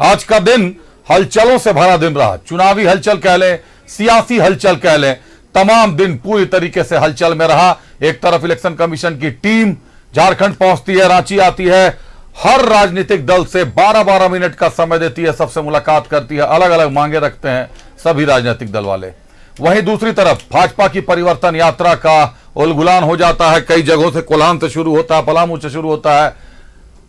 आज का दिन हलचलों से भरा दिन रहा। चुनावी हलचल कह लें, सियासी हलचल कह लें, तमाम दिन पूरी तरीके से हलचल में रहा। एक तरफ इलेक्शन कमीशन की टीम झारखंड पहुंचती है, रांची आती है, हर राजनीतिक दल से 12-12 मिनट का समय देती है, सबसे मुलाकात करती है, अलग अलग मांगे रखते हैं सभी राजनीतिक दल वाले। वहीं दूसरी तरफ भाजपा की परिवर्तन यात्रा का उलगुलान हो जाता है। कई जगहों से कोल्हान से शुरू होता है, पलामू से शुरू होता है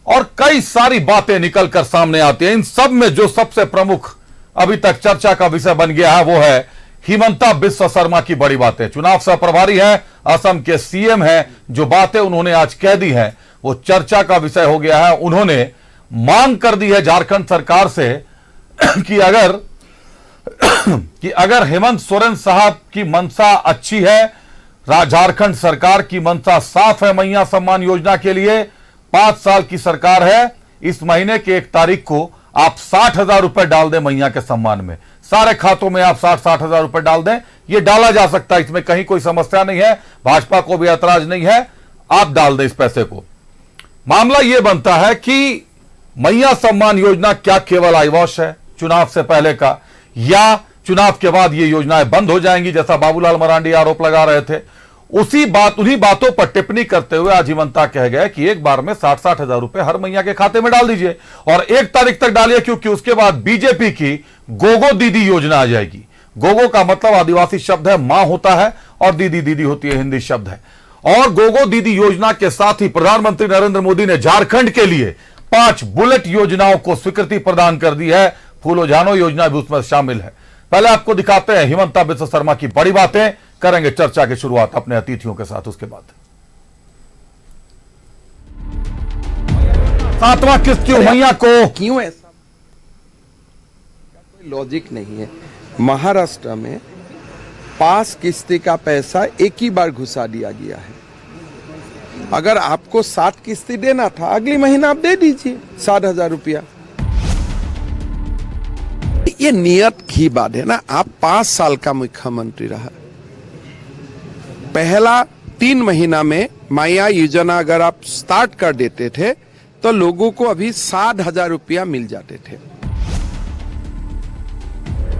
और कई सारी बातें निकलकर सामने आती हैं। इन सब में जो सबसे प्रमुख अभी तक चर्चा का विषय बन गया है वो है हिमंता बिस्वा शर्मा की बड़ी बातें। चुनाव सह प्रभारी है, असम के सीएम है, जो बातें उन्होंने आज कह दी हैं वो चर्चा का विषय हो गया है। उन्होंने मांग कर दी है झारखंड सरकार से कि अगर हेमंत सोरेन साहब की मंशा अच्छी है, झारखंड सरकार की मंशा साफ है मैया सम्मान योजना के लिए, 5 साल की सरकार है, इस महीने के 1 तारीख को आप 60,000 रुपए डाल दें मैया के सम्मान में, सारे खातों में आप 60,000 रुपए डाल दें। ये डाला जा सकता है, इसमें कहीं कोई समस्या नहीं है, भाजपा को भी ऐतराज नहीं है, आप डाल दें इस पैसे को। मामला यह बनता है कि मैया सम्मान योजना क्या केवल आईवॉश है चुनाव से पहले का, या चुनाव के बाद ये योजनाएं बंद हो जाएंगी जैसा बाबूलाल मरांडी आरोप लगा रहे थे। उन्हीं बातों पर टिप्पणी करते हुए आज हिमंता कह गए कि एक बार में 60,000 रुपए हर मैया के खाते में डाल दीजिए और 1 तारीख तक डालिए, क्योंकि उसके बाद बीजेपी की गोगो दीदी योजना आ जाएगी। गोगो का मतलब आदिवासी शब्द है, मां होता है, और दीदी दीदी होती है, हिंदी शब्द है। और गोगो दीदी योजना के साथ ही प्रधानमंत्री नरेंद्र मोदी ने झारखंड के लिए 5 बुलेट योजनाओं को स्वीकृति प्रदान कर दी है। फूलो झानो योजना भी उसमें शामिल है। पहले आपको दिखाते हैं हिमंता बिस्वा शर्मा की बड़ी बातें, करेंगे चर्चा की शुरुआत अपने अतिथियों के साथ। उसके बाद 7वां किस्त क्यों मैया को, क्यों ऐसा, कोई लॉजिक नहीं है। महाराष्ट्र में 5 किस्ती का पैसा एक ही बार घुसा दिया गया है। अगर आपको 7 किस्ती देना था, अगली महीना आप दे दीजिए 60,000 रुपया। ये नियत की बात है ना। आप 5 साल का मुख्यमंत्री रहा, पहला 3 महीना में माया योजना अगर आप स्टार्ट कर देते थे तो लोगों को अभी 60,000 रुपया मिल जाते थे।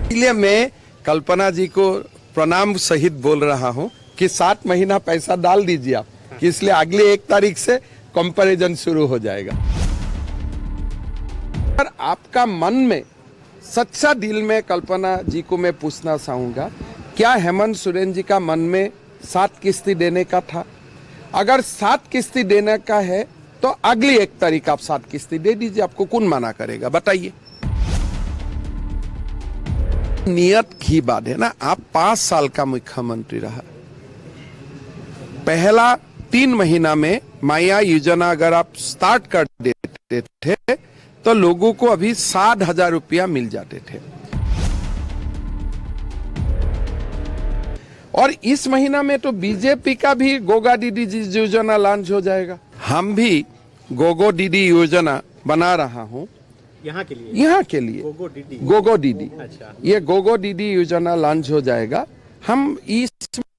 इसलिए मैं कल्पना जी को प्रणाम सहित बोल रहा हूं कि 7 महीना पैसा डाल दीजिए आप, कि इसलिए अगले 1 तारीख से कंपैरिजन शुरू हो जाएगा। पर आपका मन में सच्चा दिल में कल्पना जी को मैं पूछना चाहूंगा, क्या हेमंत सोरेन जी का मन में 7 किस्ती देने का था? अगर 7 किस्ती देने का है तो अगली 1 तारीख आप 7 किस्ती दे दीजिए, आपको कौन मना करेगा बताइए। नियत की बात है ना। आप 5 साल का मुख्यमंत्री रहा, पहला 3 महीना में माया योजना अगर आप स्टार्ट कर देते थे तो लोगों को अभी 60,000 रुपया मिल जाते थे। और इस महीना में तो बीजेपी का भी गोगा दीदी योजना लॉन्च हो जाएगा। हम भी गोगो दीदी योजना बना रहा हूँ यहाँ के लिए गोगो दीदी। अच्छा। ये गोगो दीदी योजना लॉन्च हो जाएगा। हम इस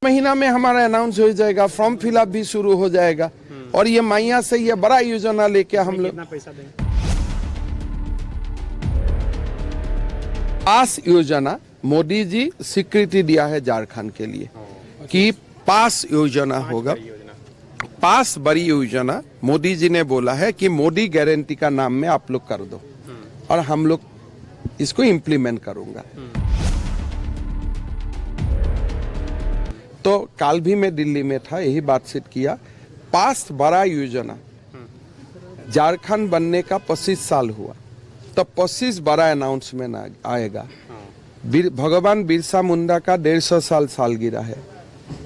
महीना में हमारा अनाउंस हो जाएगा, फॉर्म फिलअप भी शुरू हो जाएगा और ये मैया से ये बड़ा योजना लेके हम लोग पैसा देंगे। पास योजना मोदी जी स्वीकृति दिया है झारखंड के लिए कि पास योजना होगा। पास बड़ी योजना मोदी जी ने बोला है कि मोदी गारंटी का नाम में आप लोग कर दो और हम लोग इसको इम्प्लीमेंट करूंगा। तो कल भी मैं दिल्ली में था, यही बातचीत किया। पास बड़ा योजना झारखंड बनने का 25 साल हुआ तो 25 बड़ा अनाउंसमेंट आएगा। भगवान बिरसा मुंडा का 150 साल सालगिरह है,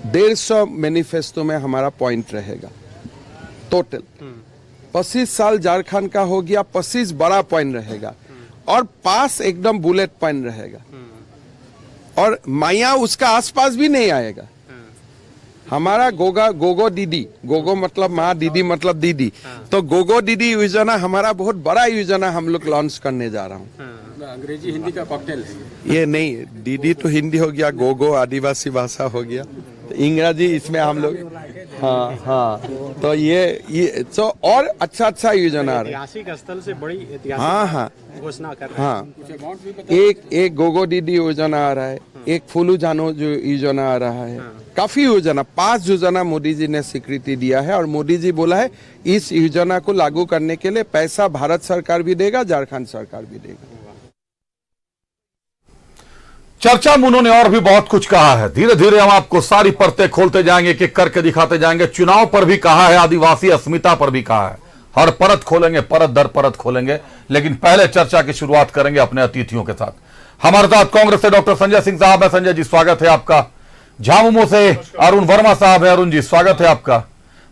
150 मैनिफेस्टो में हमारा पॉइंट रहेगा। टोटल 25 साल झारखंड का हो गया, 25 बड़ा पॉइंट रहेगा और 5 एकदम बुलेट पॉइंट रहेगा। और माया उसका आसपास भी नहीं आएगा। हमारा गोगो दीदी, गोगो मतलब माँ, दीदी मतलब दीदी, तो गोगो दीदी योजना हमारा बहुत बड़ा योजना हम लोग लॉन्च करने जा रहा हूँ। अंग्रेजी हिंदी का कॉकटेल है ये नहीं, दीदी तो हिंदी हो गया, गोगो आदिवासी भाषा हो गया, तो इंग्रजी इसमें हम लोग हाँ हाँ, तो ये तो और अच्छा योजना आ रहा है। ऐतिहासिक स्थल से बड़ी हाँ ऐतिहासिक हाँ घोषणा कर रहे हैं। हाँ, कुछ अमाउंट भी बता एक गोगो दीदी योजना आ रहा है, एक फूलू जानो जो योजना आ रहा है, काफी योजना, 5 योजना मोदी जी ने स्वीकृति दिया है। और मोदी जी बोला है इस योजना को लागू करने के लिए पैसा भारत सरकार भी देगा, झारखंड सरकार भी देगा। चर्चा में उन्होंने और भी बहुत कुछ कहा है। धीरे धीरे हम आपको सारी परतें खोलते जाएंगे, कि करके दिखाते जाएंगे। चुनाव पर भी कहा है, आदिवासी अस्मिता पर भी कहा है। हर परत खोलेंगे, परत दर परत खोलेंगे। लेकिन पहले चर्चा की शुरुआत करेंगे अपने अतिथियों के साथ। हमारे साथ कांग्रेस से डॉक्टर संजय सिंह साहब है। संजय जी स्वागत है आपका। झामुमो से अरुण वर्मा साहब है। अरुण जी स्वागत है आपका।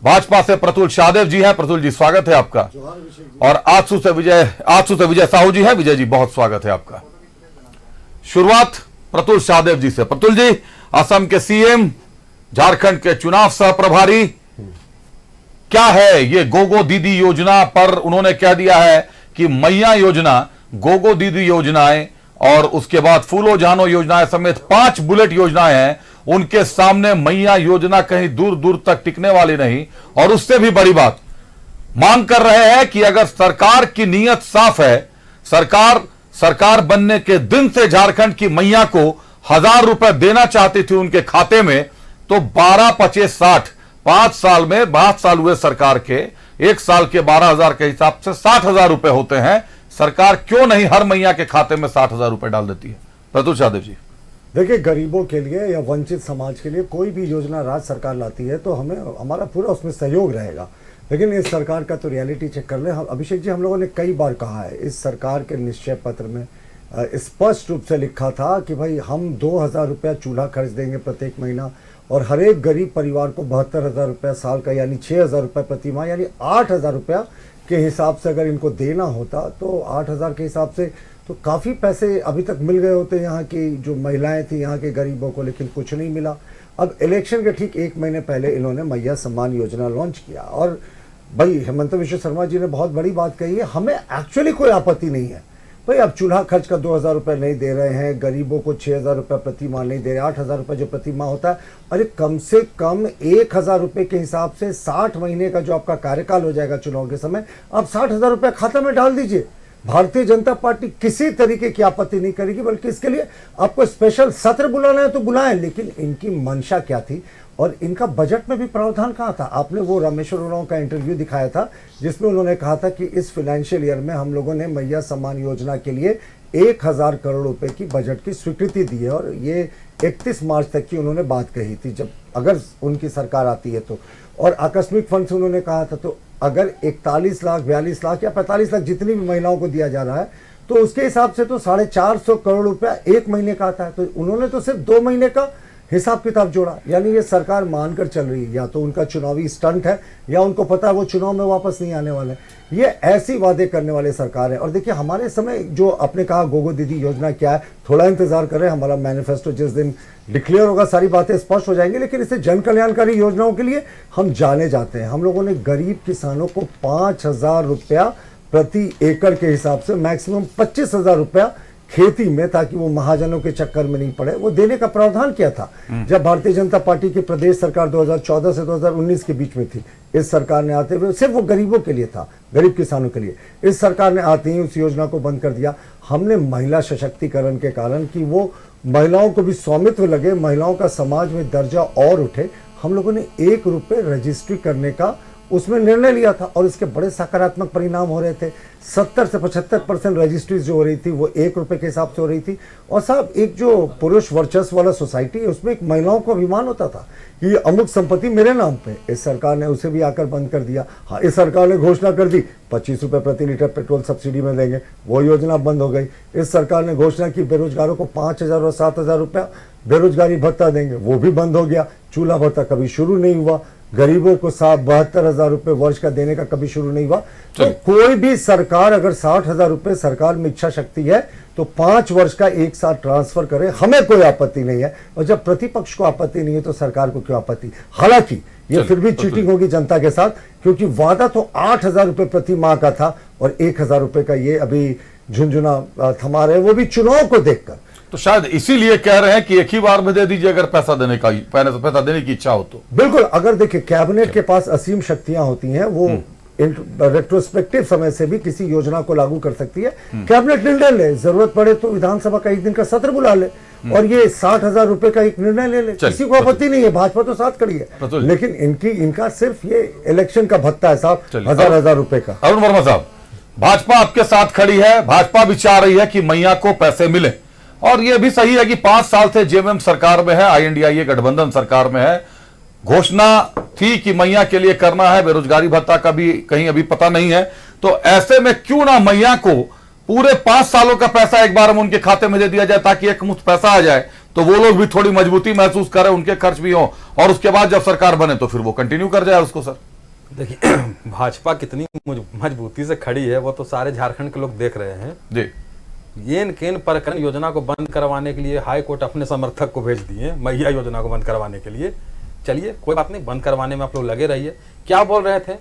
भाजपा से प्रतुल शाहदेव जी है। प्रतुल जी स्वागत है आपका। और आजसू से विजय साहू जी है। विजय जी बहुत स्वागत है आपका। शुरुआत प्रतुल शाहदेव जी से। प्रतुल जी, असम के सीएम, झारखंड के चुनाव सह प्रभारी, क्या है ये गोगो दीदी योजना पर उन्होंने कह दिया है कि मैया योजना, गोगो दीदी योजनाएं और उसके बाद फूलो जानो योजनाएं समेत 5 बुलेट योजनाएं हैं। उनके सामने मैया योजना कहीं दूर दूर तक टिकने वाली नहीं। और उससे भी बड़ी बात मांग कर रहे हैं कि अगर सरकार की नीयत साफ है, सरकार बनने के दिन से झारखंड की मैया को 1000 रुपए देना चाहती थी उनके खाते में, तो 12-25-60 5 साल में 5 साल हुए सरकार के, 1 साल के 12,000 के हिसाब से 60,000 रुपए होते हैं। सरकार क्यों नहीं हर मैया के खाते में 60,000 रुपए डाल देती है? प्रतुल शाहदेव जी। देखिए, गरीबों के लिए या वंचित समाज के लिए कोई भी योजना राज्य सरकार लाती है तो हमारा पूरा उसमें सहयोग रहेगा। लेकिन इस सरकार का तो रियलिटी चेक कर ले। अभिषेक जी, हम लोगों ने कई बार कहा है, इस सरकार के निश्चय पत्र में स्पष्ट रूप से लिखा था कि भाई हम 2,000 रुपया चूल्हा खर्च देंगे प्रत्येक महीना, और हर एक गरीब परिवार को 72,000 रुपया साल का, यानी 6,000 रुपये प्रति माह, यानी 8,000 रुपया के हिसाब से अगर इनको देना होता तो 8,000 के हिसाब से तो काफ़ी पैसे अभी तक मिल गए होते यहाँ की जो महिलाएं थी, यहाँ के गरीबों को, लेकिन कुछ नहीं मिला। अब इलेक्शन के ठीक 1 महीने पहले इन्होंने मैया सम्मान योजना लॉन्च किया। और भाई हेमंत बिश्व शर्मा जी ने बहुत बड़ी बात कही है, हमें एक्चुअली कोई आपत्ति नहीं है। भाई अब चूल्हा खर्च का 2,000 रुपये नहीं दे रहे हैं, गरीबों को 6,000 रुपये प्रति माह नहीं दे रहे, 8,000 रुपये जो प्रति माह होता है, अरे कम से कम 1,000 रुपये के हिसाब से 60 महीने का जो आपका कार्यकाल हो जाएगा चुनाव के समय, आप 60,000 रुपये खाता में डाल दीजिए। भारतीय जनता पार्टी किसी तरीके की आपत्ति नहीं करेगी, बल्कि इसके लिए आपको स्पेशल सत्र बुलाना है तो बुलाएं। लेकिन इनकी मंशा क्या थी और इनका बजट में भी प्रावधान कहाँ था? आपने वो रामेश्वर उरांव का इंटरव्यू दिखाया था जिसमें उन्होंने कहा था कि इस फाइनेंशियल ईयर में हम लोगों ने मैया सम्मान योजना के लिए 1,000 करोड़ रुपए की बजट की स्वीकृति दी है। और ये 31 मार्च तक की उन्होंने बात कही थी, जब अगर उनकी सरकार आती है तो। और आकस्मिक फंड से उन्होंने कहा था, तो अगर 41 लाख, 42 लाख या 45 लाख जितनी भी महिलाओं को दिया जा रहा है, तो उसके हिसाब से तो 450 करोड़ रुपया 1 महीने का आता है। तो उन्होंने तो सिर्फ 2 महीने का हिसाब किताब जोड़ा। यानी ये सरकार मानकर चल रही है, या तो उनका चुनावी स्टंट है या उनको पता है वो चुनाव में वापस नहीं आने वाले। ये ऐसी वादे करने वाले सरकार है। और देखिए, हमारे समय जो आपने कहा गोगो दीदी योजना क्या है, थोड़ा इंतजार करें, हमारा मैनिफेस्टो जिस दिन डिक्लेयर होगा सारी बातें स्पष्ट हो जाएंगी। लेकिन इसे जन कल्याणकारी योजनाओं के लिए हम जाने जाते हैं। हम लोगों ने गरीब किसानों को 5,000 रुपया प्रति एकड़ के हिसाब से मैक्सिमम 25,000 रुपया खेती में, ताकि वो महाजनों के चक्कर में नहीं पड़े, वो देने का प्रावधान किया था जब भारतीय जनता पार्टी की प्रदेश सरकार 2014 से 2019 के बीच में थी। इस सरकार ने आते हुए सिर्फ वो गरीबों के लिए था, गरीब किसानों के लिए। इस सरकार ने आते ही उस योजना को बंद कर दिया। हमने महिला सशक्तिकरण के कारण कि वो महिलाओं को भी स्वामित्व लगे, महिलाओं का समाज में दर्जा और उठे, हम लोगों ने 1 रुपये रजिस्ट्री करने का उसमें निर्णय लिया था। और इसके बड़े सकारात्मक परिणाम हो रहे थे। 70 से 75% रजिस्ट्रीज जो हो रही थी वो 1 रुपये के हिसाब से हो रही थी। और साहब, एक जो पुरुष वर्चस्व वाला सोसाइटी है उसमें एक महिलाओं को अभिमान होता था कि अमुक संपत्ति मेरे नाम पे। इस सरकार ने उसे भी आकर बंद कर दिया। हाँ, इस सरकार ने घोषणा कर दी 25 रुपये प्रति लीटर पेट्रोल सब्सिडी में देंगे, वो योजना बंद हो गई। इस सरकार ने घोषणा की बेरोजगारों को 5,000 और 7,000 रुपया बेरोजगारी भत्ता देंगे, वो भी बंद हो गया। चूल्हा भत्ता कभी शुरू नहीं हुआ। गरीबों को 72,000 रुपये वर्ष का देने का कभी शुरू नहीं हुआ। तो कोई भी सरकार अगर 60,000 रुपये सरकार में इच्छा शक्ति है तो 5 वर्ष का एक साथ ट्रांसफर करे, हमें कोई आपत्ति नहीं है। और जब प्रतिपक्ष को आपत्ति नहीं है तो सरकार को क्यों आपत्ति? हालांकि ये फिर भी चीटिंग होगी जनता के साथ, क्योंकि वादा तो 8,000 रुपये प्रति माह का था और 1,000 रुपये का ये अभी झुंझुना थमा रहे, वो भी चुनाव को देखकर। तो शायद इसीलिए कह रहे हैं कि एक ही बार में दे दीजिए अगर पैसा देने की इच्छा हो तो। बिल्कुल, अगर देखिए कैबिनेट के पास असीम शक्तियां होती हैं, वो रेट्रोस्पेक्टिव समय से भी किसी योजना को लागू कर सकती है। कैबिनेट निर्णय ले, जरूरत पड़े तो विधानसभा का एक दिन का सत्र बुला ले और ये 60,000 रुपए का एक निर्णय ले ले, किसी को आपत्ति नहीं है, भाजपा तो साथ खड़ी है। लेकिन इनका सिर्फ ये इलेक्शन का भत्ता है साहब, हजार रुपए का। अरुण वर्मा साहब, भाजपा आपके साथ खड़ी है, भाजपा भी चाह रही है कि मैया को पैसे मिले, और ये भी सही है कि 5 साल से जेएमएम सरकार में है, INDIA गठबंधन सरकार में है, घोषणा थी कि मैया के लिए करना है, बेरोजगारी भत्ता का भी कहीं अभी पता नहीं है। तो ऐसे में क्यों ना मैया को पूरे 5 सालों का पैसा एक बार में उनके खाते में दे दिया जाए, ताकि एक मुश्त पैसा आ जाए तो वो लोग भी थोड़ी मजबूती महसूस करें, उनके खर्च भी हो, और उसके बाद जब सरकार बने तो फिर वो कंटिन्यू कर जाए उसको। सर देखिए भाजपा कितनी मजबूती से खड़ी है वो तो सारे झारखंड के लोग देख रहे हैं जी। येन केन प्रकरण योजना को बंद करवाने के लिए हाई कोर्ट अपने समर्थक को भेज दिए मैया योजना को बंद करवाने के लिए। चलिए कोई बात नहीं, बंद करवाने में आप लोग लगे रहिए। क्या बोल रहे थे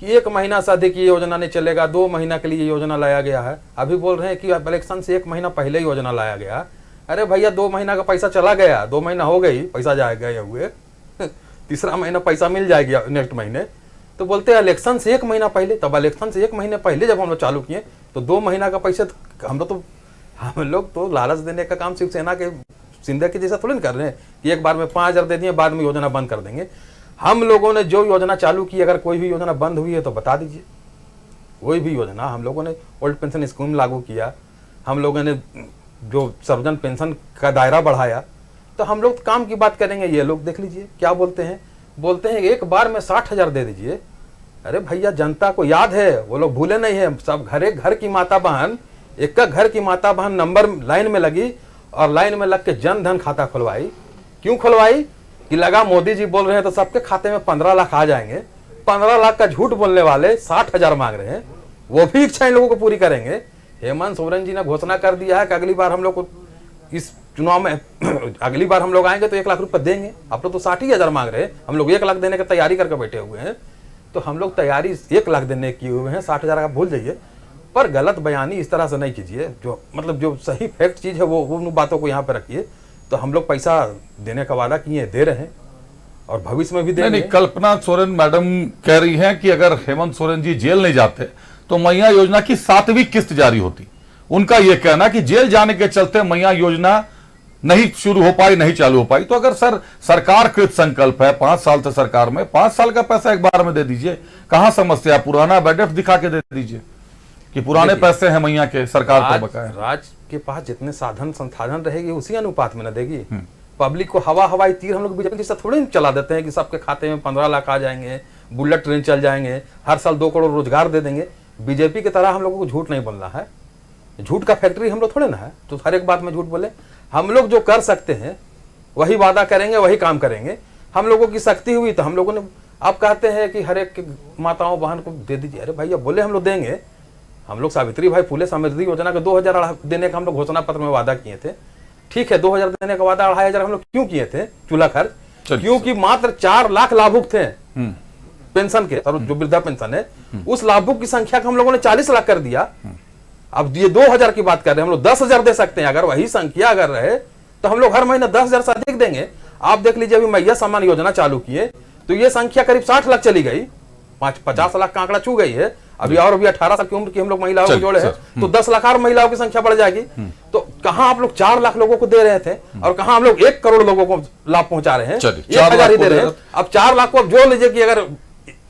कि 1 महीना से अधिक ये योजना नहीं चलेगा, 2 महीना के लिए ये योजना लाया गया है। अभी बोल रहे हैं कि इलेक्शन से 1 महीना पहले योजना लाया गया। अरे भैया 2 महीना का पैसा चला गया, 2 महीना हो गई, पैसा जाएगा हुए तीसरा महीना पैसा मिल जाएगा नेक्स्ट महीने। तो बोलते हैं इलेक्शन से 1 महीना पहले, तब इलेक्शन से 1 महीने पहले जब हम लोग चालू किए तो 2 महीना का पैसा हम लोग तो लालच देने का काम शिवसेना के सिंधिया के जैसा थोड़ी ना कर रहे हैं कि एक बार में 5,000 दे दिए, बाद में योजना बंद कर देंगे। हम लोगों ने जो योजना चालू की, अगर कोई भी योजना बंद हुई है तो बता दीजिए। कोई भी योजना हम लोगों ने ओल्ड पेंशन स्कीम लागू किया, हम लोगों ने जो सर्वजन पेंशन का दायरा बढ़ाया, तो हम लोग काम की बात करेंगे। ये लोग देख लीजिए क्या बोलते हैं एक बार में 60,000 दे दीजिए। अरे भैया जनता को याद है, वो लोग भूले नहीं है। सब घर की माता बहन, एक घर की माता बहन नंबर लाइन में लगी और लाइन में लग के जन धन खाता खुलवाई। क्यों खुलवाई? कि लगा मोदी जी बोल रहे हैं तो सबके खाते में 15 लाख आ जाएंगे। 15 लाख का झूठ बोलने वाले 60,000 मांग रहे हैं, वो भी इच्छा इन लोगों को पूरी करेंगे। हेमंत सोरेन जी ने घोषणा कर दिया है कि अगली बार हम लोग को इस चुनाव में अगली बार हम लोग आएंगे तो 1 लाख रुपए देंगे। आप लोग तो 60,000 मांग रहे हैं, हम लोग 1 लाख देने की तैयारी करके बैठे हुए हैं। तो हम लोग तैयारी 1 लाख देने की हुए हैं, 60,000 का भूल जाइए। पर गलत बयानी इस तरह से नहीं कीजिए, जो मतलब जो सही फैक्ट चीज है वो उन बातों को यहाँ पे रखिए। तो हम लोग पैसा देने का वादा किए, दे रहे हैं और भविष्य में भी देंगे। नहीं, कल्पना सोरेन मैडम कह रही हैं कि अगर हेमंत सोरेन जी जेल नहीं जाते तो मैया योजना की 7वीं किस्त जारी होती। उनका यह कहना कि जेल जाने के चलते मैया योजना नहीं शुरू हो पाई, नहीं चालू हो पाई। तो अगर सरकार कृत संकल्प है, 5 साल से सरकार में, 5 साल का पैसा एक बार में दे दीजिए, कहां समस्या? पुराना बैडेफ दिखा के दे दीजिए कि पुराने पैसे हैं मैया के, सरकार को बकाया। राज्य के पास जितने साधन संसाधन रहेगी उसी अनुपात में न देगी। पब्लिक को हवाई तीर हम लोग बीजेपी जैसा थोड़ी चला देते हैं कि सबके खाते में 15 लाख आ जाएंगे, बुलेट ट्रेन चल जाएंगे, हर साल 2 करोड़ रोजगार दे देंगे। बीजेपी की तरह हम लोगों को झूठ नहीं बोलना है। झूठ का फैक्ट्री हम लोग थोड़े ना है तो हर एक बात में झूठ बोले। हम लोग जो कर सकते हैं वही वादा करेंगे, वही काम करेंगे। हम लोगों की शक्ति हुई तो हम लोगों ने, आप कहते हैं कि हर एक माताओं बहन को दे दीजिए। अरे भैया बोले हम लोग देंगे। हम लोग सावित्री भाई फुले समृद्धि योजना के 2,000 देने का हम लोग घोषणा पत्र में वादा किए थे। ठीक है, 2,000 देने का वादा 2,500 हम लोग क्यों किए थे? चूल्हा खर्च, क्योंकि मात्र 4 लाख लाभुक थे पेंशन के, जो वृद्धा पेंशन है उस लाभुक की संख्या को हम लोगों ने 40 लाख कर दिया। अब ये 2,000 की बात कर रहे हैं, हम लोग 10,000 दे सकते हैं। अगर वही संख्या अगर रहे तो हम लोग हर महीने 10,000 से अधिक देंगे। आप देख लीजिए अभी मैया सम्मान योजना चालू किए तो ये संख्या करीब 60 लाख चली गई, 50 लाख का आंकड़ा छू गई है। अभी 18 साल की उम्र की हम लोग महिलाओं को जोड़े हैं तो 10 लाख और महिलाओं की संख्या बढ़ जाएगी। तो कहां आप लोग 4 लाख लोगों को दे रहे थे और कहां हम लोग 1 करोड़ लोगों को लाभ पहुंचा रहे हैं, 1,000 ही दे रहे हैं। अब 4 लाख को आप जोड़ लीजिए कि अगर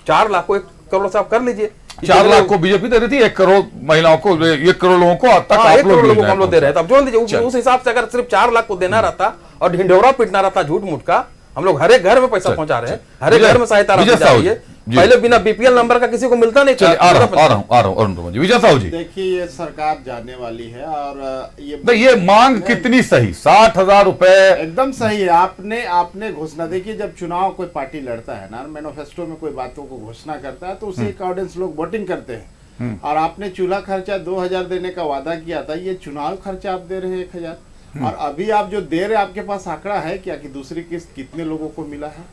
4 लाख को 1 करोड़ से आप कर लीजिए। 4 लाख को बीजेपी दे रही थी, 1 करोड़ महिलाओं को, 1 करोड़ लोगों को तक 1 करोड़ लोगों को हम लोग दे रहे हैं। अब जोड़ लीजिए उस हिसाब से अगर सिर्फ 4 लाख को देना रहता और ढिंढोरा पीटना रहता झूठ मूठ का, हम लोग हर एक घर में पैसा पहुंचा रहे हैं, हर एक घर में सहायता रही है। पहले बिना बीपीएल नंबर का किसी को मिलता नहीं था। आ रहा हूं विजय साहू जी। देखिए ये सरकार जाने वाली है और ये मांग कितनी सही? 60,000 रुपए एकदम सही है। आपने घोषणा, देखिए जब चुनाव कोई पार्टी लड़ता है ना, मैनिफेस्टो में कोई बातों को घोषणा करता है तो उसी अकॉर्डिंग लोग वोटिंग करते हैं। और आपने चूल्हा खर्चा 2,000 देने का वादा किया था, ये चुनाव खर्चा आप दे रहे हैं 1,000। और अभी आप जो दे रहे, आपके पास आंकड़ा है क्या कि दूसरी किस्त कितने लोगों को मिला है?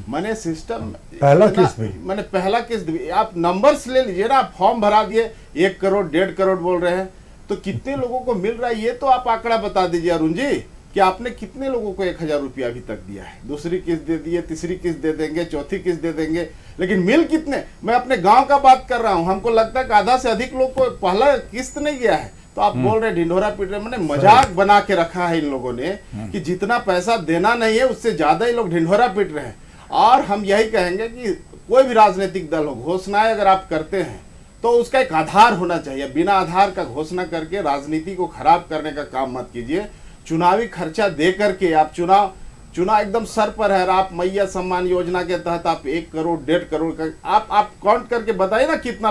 मैंने सिस्टम पहला किस्त भी, मैंने पहला किस्त भी, आप नंबर्स ले लीजिए ना। आप फॉर्म भरा दिए 1 करोड़ 1.5 करोड़ बोल रहे हैं, तो कितने लोगों को मिल रहा है ये तो आप आंकड़ा बता दीजिए अरुण जी, कि आपने कितने लोगों को 1000 रुपया अभी तक दिया है। दूसरी किस्त दे दी है, तीसरी किस्त दे देंगे, चौथी किस्त दे देंगे, लेकिन मिल कितने? मैं अपने गांव का बात कर रहा हूं, हमको लगता है कि आधा से अधिक लोग को पहला किस्त नहीं गया है। तो आप बोल रहे ढिंढोरा पीट रहे, मैंने मजाक बना के रखा है इन लोगों ने कि जितना पैसा देना नहीं है उससे ज्यादा ही लोग ढिंढोरा पीट रहे हैं। और हम यही कहेंगे कि कोई भी राजनीतिक दल हो, घोषणाएं अगर आप करते हैं तो उसका एक आधार होना चाहिए। बिना आधार का घोषणा करके राजनीति को खराब करने का काम मत कीजिए। चुनावी खर्चा दे करके आप चुनाव एकदम सर पर है। आप मैया सम्मान योजना के तहत आप 1 करोड़ 1.5 करोड़ का आप काउंट करके बताइए ना कितना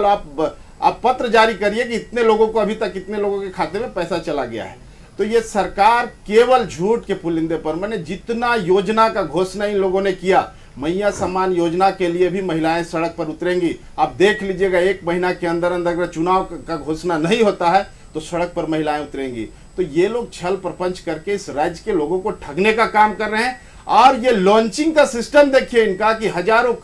आप पत्र जारी करिए कि इतने लोगों को अभी तक इतने लोगों के खाते में पैसा चला गया है। तो ये सरकार केवल झूठ के पुलिंदे पर, मैंने जितना योजना का घोषणा इन लोगों ने किया, मैया सम्मान योजना के लिए भी महिलाएं सड़क पर उतरेंगी। आप देख लीजिएगा 1 महीना के अंदर अंदर अगर चुनाव का घोषणा नहीं होता है तो सड़क पर महिलाएं उतरेंगी। तो ये लोग छल प्रपंच करके इस राज्य के लोगों को ठगने का काम कर रहे हैं। और ये लॉन्चिंग का सिस्टम देखिए इनका, कि हजारों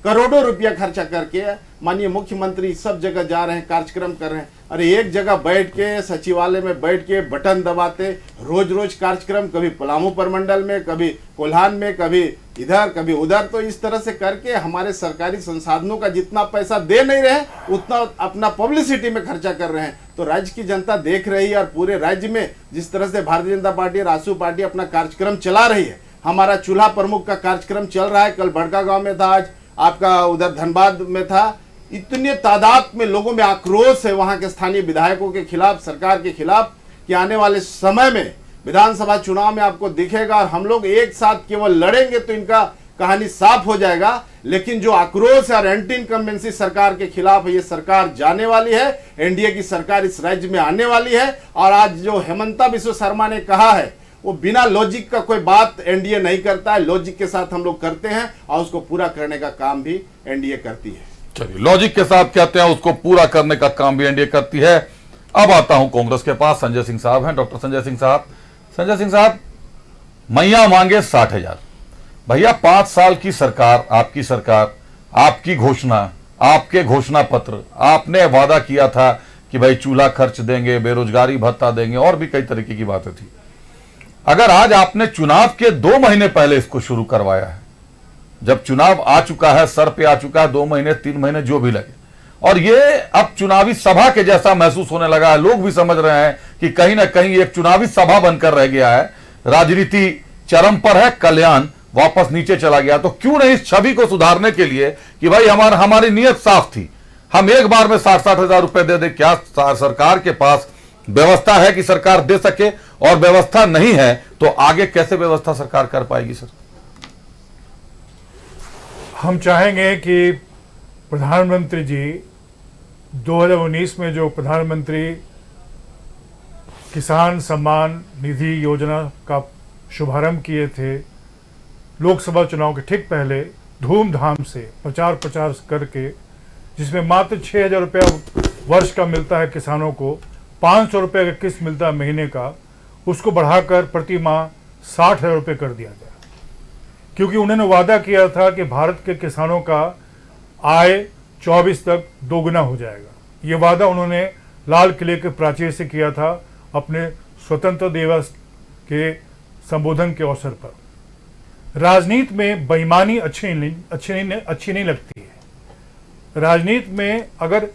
करोड़ों रुपया खर्चा करके माननीय मुख्यमंत्री सब जगह जा रहे हैं, कार्यक्रम कर रहे हैं। अरे एक जगह बैठ के सचिवालय में बैठ के बटन दबाते, रोज रोज कार्यक्रम, कभी पलामू प्रमंडल में, कभी कोल्हान में, कभी इधर कभी उधर। तो इस तरह से करके हमारे सरकारी संसाधनों का जितना पैसा दे नहीं रहे उतना अपना पब्लिसिटी में खर्चा कर रहे हैं। तो राज्य की जनता देख रही है, और पूरे राज्य में जिस तरह से भारतीय जनता पार्टी, रासू पार्टी अपना कार्यक्रम चला रही है। हमारा चूल्हा प्रमुख का कार्यक्रम चल रहा है, कल बड़का गांव में था, आज आपका उधर धनबाद में था। इतने तादाद में लोगों में आक्रोश है वहां के स्थानीय विधायकों के खिलाफ, सरकार के खिलाफ, कि आने वाले समय में विधानसभा चुनाव में आपको दिखेगा। और हम लोग एक साथ केवल लड़ेंगे तो इनका कहानी साफ हो जाएगा। लेकिन जो आक्रोश है और एंटी इनकम्बेंसी सरकार के खिलाफ है, ये सरकार जाने वाली है, एनडीए की सरकार इस राज्य में आने वाली है। और आज जो हेमंता बिस्व शर्मा ने कहा है, वो बिना लॉजिक का कोई बात एनडीए नहीं करता है, लॉजिक के साथ हम लोग करते हैं और उसको पूरा करने का काम भी एनडीए करती है। चलिए, लॉजिक के साथ कहते हैं, उसको पूरा करने का काम भी एनडीए करती है। अब आता हूं कांग्रेस के पास, संजय सिंह साहब हैं, डॉक्टर संजय सिंह साहब। संजय सिंह साहब, मैया मांगे 60,000। भैया 5 साल की सरकार, आपकी सरकार, आपकी घोषणा, आपके घोषणा पत्र, आपने वादा किया था कि भाई चूल्हा खर्च देंगे, बेरोजगारी भत्ता देंगे, और भी कई तरीके की बातें थी। अगर आज आपने चुनाव के 2 महीने पहले इसको शुरू करवाया है, जब चुनाव आ चुका है, सर पे आ चुका है, 2 महीने 3 महीने जो भी लगे, और ये अब चुनावी सभा के जैसा महसूस होने लगा है, लोग भी समझ रहे हैं कि कहीं ना कहीं एक चुनावी सभा बनकर रह गया है, राजनीति चरम पर है, कल्याण वापस नीचे चला गया। तो क्यों नहीं इस छवि को सुधारने के लिए कि भाई हमारी नीयत साफ थी, हम एक बार में 60-60 हजार रुपए दे दें। क्या सरकार के पास व्यवस्था है कि सरकार दे सके, और व्यवस्था नहीं है तो आगे कैसे व्यवस्था सरकार कर पाएगी? सर, हम चाहेंगे कि प्रधानमंत्री जी 2019 में जो प्रधानमंत्री किसान सम्मान निधि योजना का शुभारंभ किए थे, लोकसभा चुनाव के ठीक पहले धूमधाम से प्रचार करके, जिसमें मात्र 6,000 रुपया वर्ष का मिलता है किसानों को, 500 रुपये का किस्त मिलता है महीने का, उसको बढ़ाकर प्रति माह 60,000 रुपये कर दिया गया। क्योंकि उन्होंने वादा किया था कि भारत के किसानों का आय 24 तक दोगुना हो जाएगा। ये वादा उन्होंने लाल किले के प्राचीर से किया था अपने स्वतंत्रता दिवस के संबोधन के अवसर पर। राजनीति में बेईमानी अच्छी नहीं लगती है। राजनीति में अगर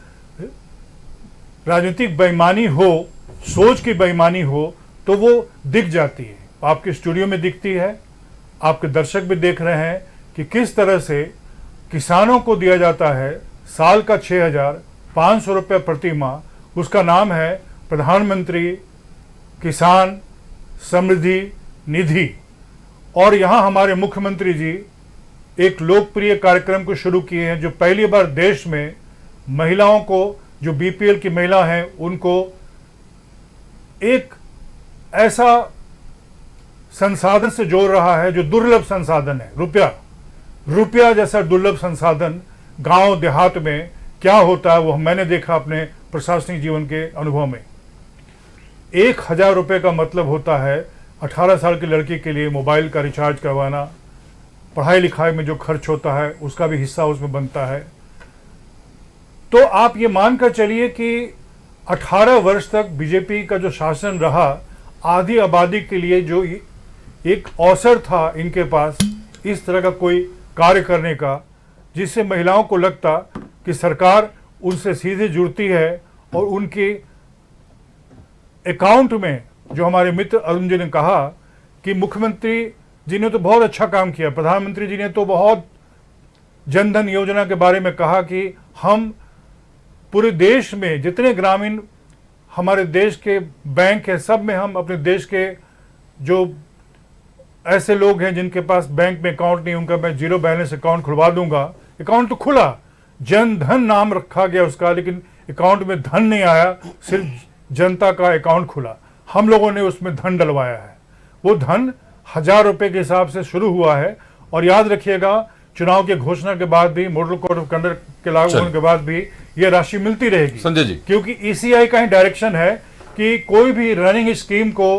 राजनीतिक बेईमानी हो, सोच की बेईमानी हो, तो वो दिख जाती है। आपके स्टूडियो में दिखती है, आपके दर्शक भी देख रहे हैं कि किस तरह से किसानों को दिया जाता है साल का 6,500 रुपये प्रति माह। उसका नाम है प्रधानमंत्री किसान समृद्धि निधि। और यहाँ हमारे मुख्यमंत्री जी एक लोकप्रिय कार्यक्रम को शुरू किए हैं, जो पहली बार देश में महिलाओं को, जो बीपीएल की महिला हैं, उनको एक ऐसा संसाधन से जोड़ रहा है जो दुर्लभ संसाधन है। रुपया जैसा दुर्लभ संसाधन गांव देहात में क्या होता है, वो मैंने देखा अपने प्रशासनिक जीवन के अनुभव में। 1,000 रुपये का मतलब होता है 18 साल की लड़की के लिए मोबाइल का रिचार्ज करवाना, पढ़ाई लिखाई में जो खर्च होता है उसका भी हिस्सा उसमें बनता है। तो आप ये मानकर चलिए कि 18 वर्ष तक बीजेपी का जो शासन रहा, आधी आबादी के लिए जो एक अवसर था इनके पास इस तरह का कोई कार्य करने का, जिससे महिलाओं को लगता कि सरकार उनसे सीधे जुड़ती है और उनके अकाउंट में, जो हमारे मित्र अरुण जी ने कहा कि मुख्यमंत्री जी ने तो बहुत अच्छा काम किया, प्रधानमंत्री जी ने तो बहुत जनधन योजना के बारे में कहा कि हम पूरे देश में जितने ग्रामीण हमारे देश के बैंक है, सब में हम अपने देश के जो ऐसे लोग हैं जिनके पास बैंक में अकाउंट नहीं, उनका मैं जीरो बैलेंस अकाउंट खुलवा दूंगा। अकाउंट तो खुला, जन धन नाम रखा गया उसका, लेकिन अकाउंट में धन नहीं आया, सिर्फ जनता का अकाउंट खुला। हम लोगों ने उसमें धन डलवाया है। वो धन 1000 रुपए के हिसाब से शुरू हुआ है। और याद रखिएगा, चुनाव की घोषणा के बाद भी, मॉडल कोड ऑफ कंडक्ट के लागू होने के बाद भी ये राशि मिलती रहेगी संजय जी, क्योंकि ईसीआई का ही डायरेक्शन है कि कोई भी रनिंग स्कीम को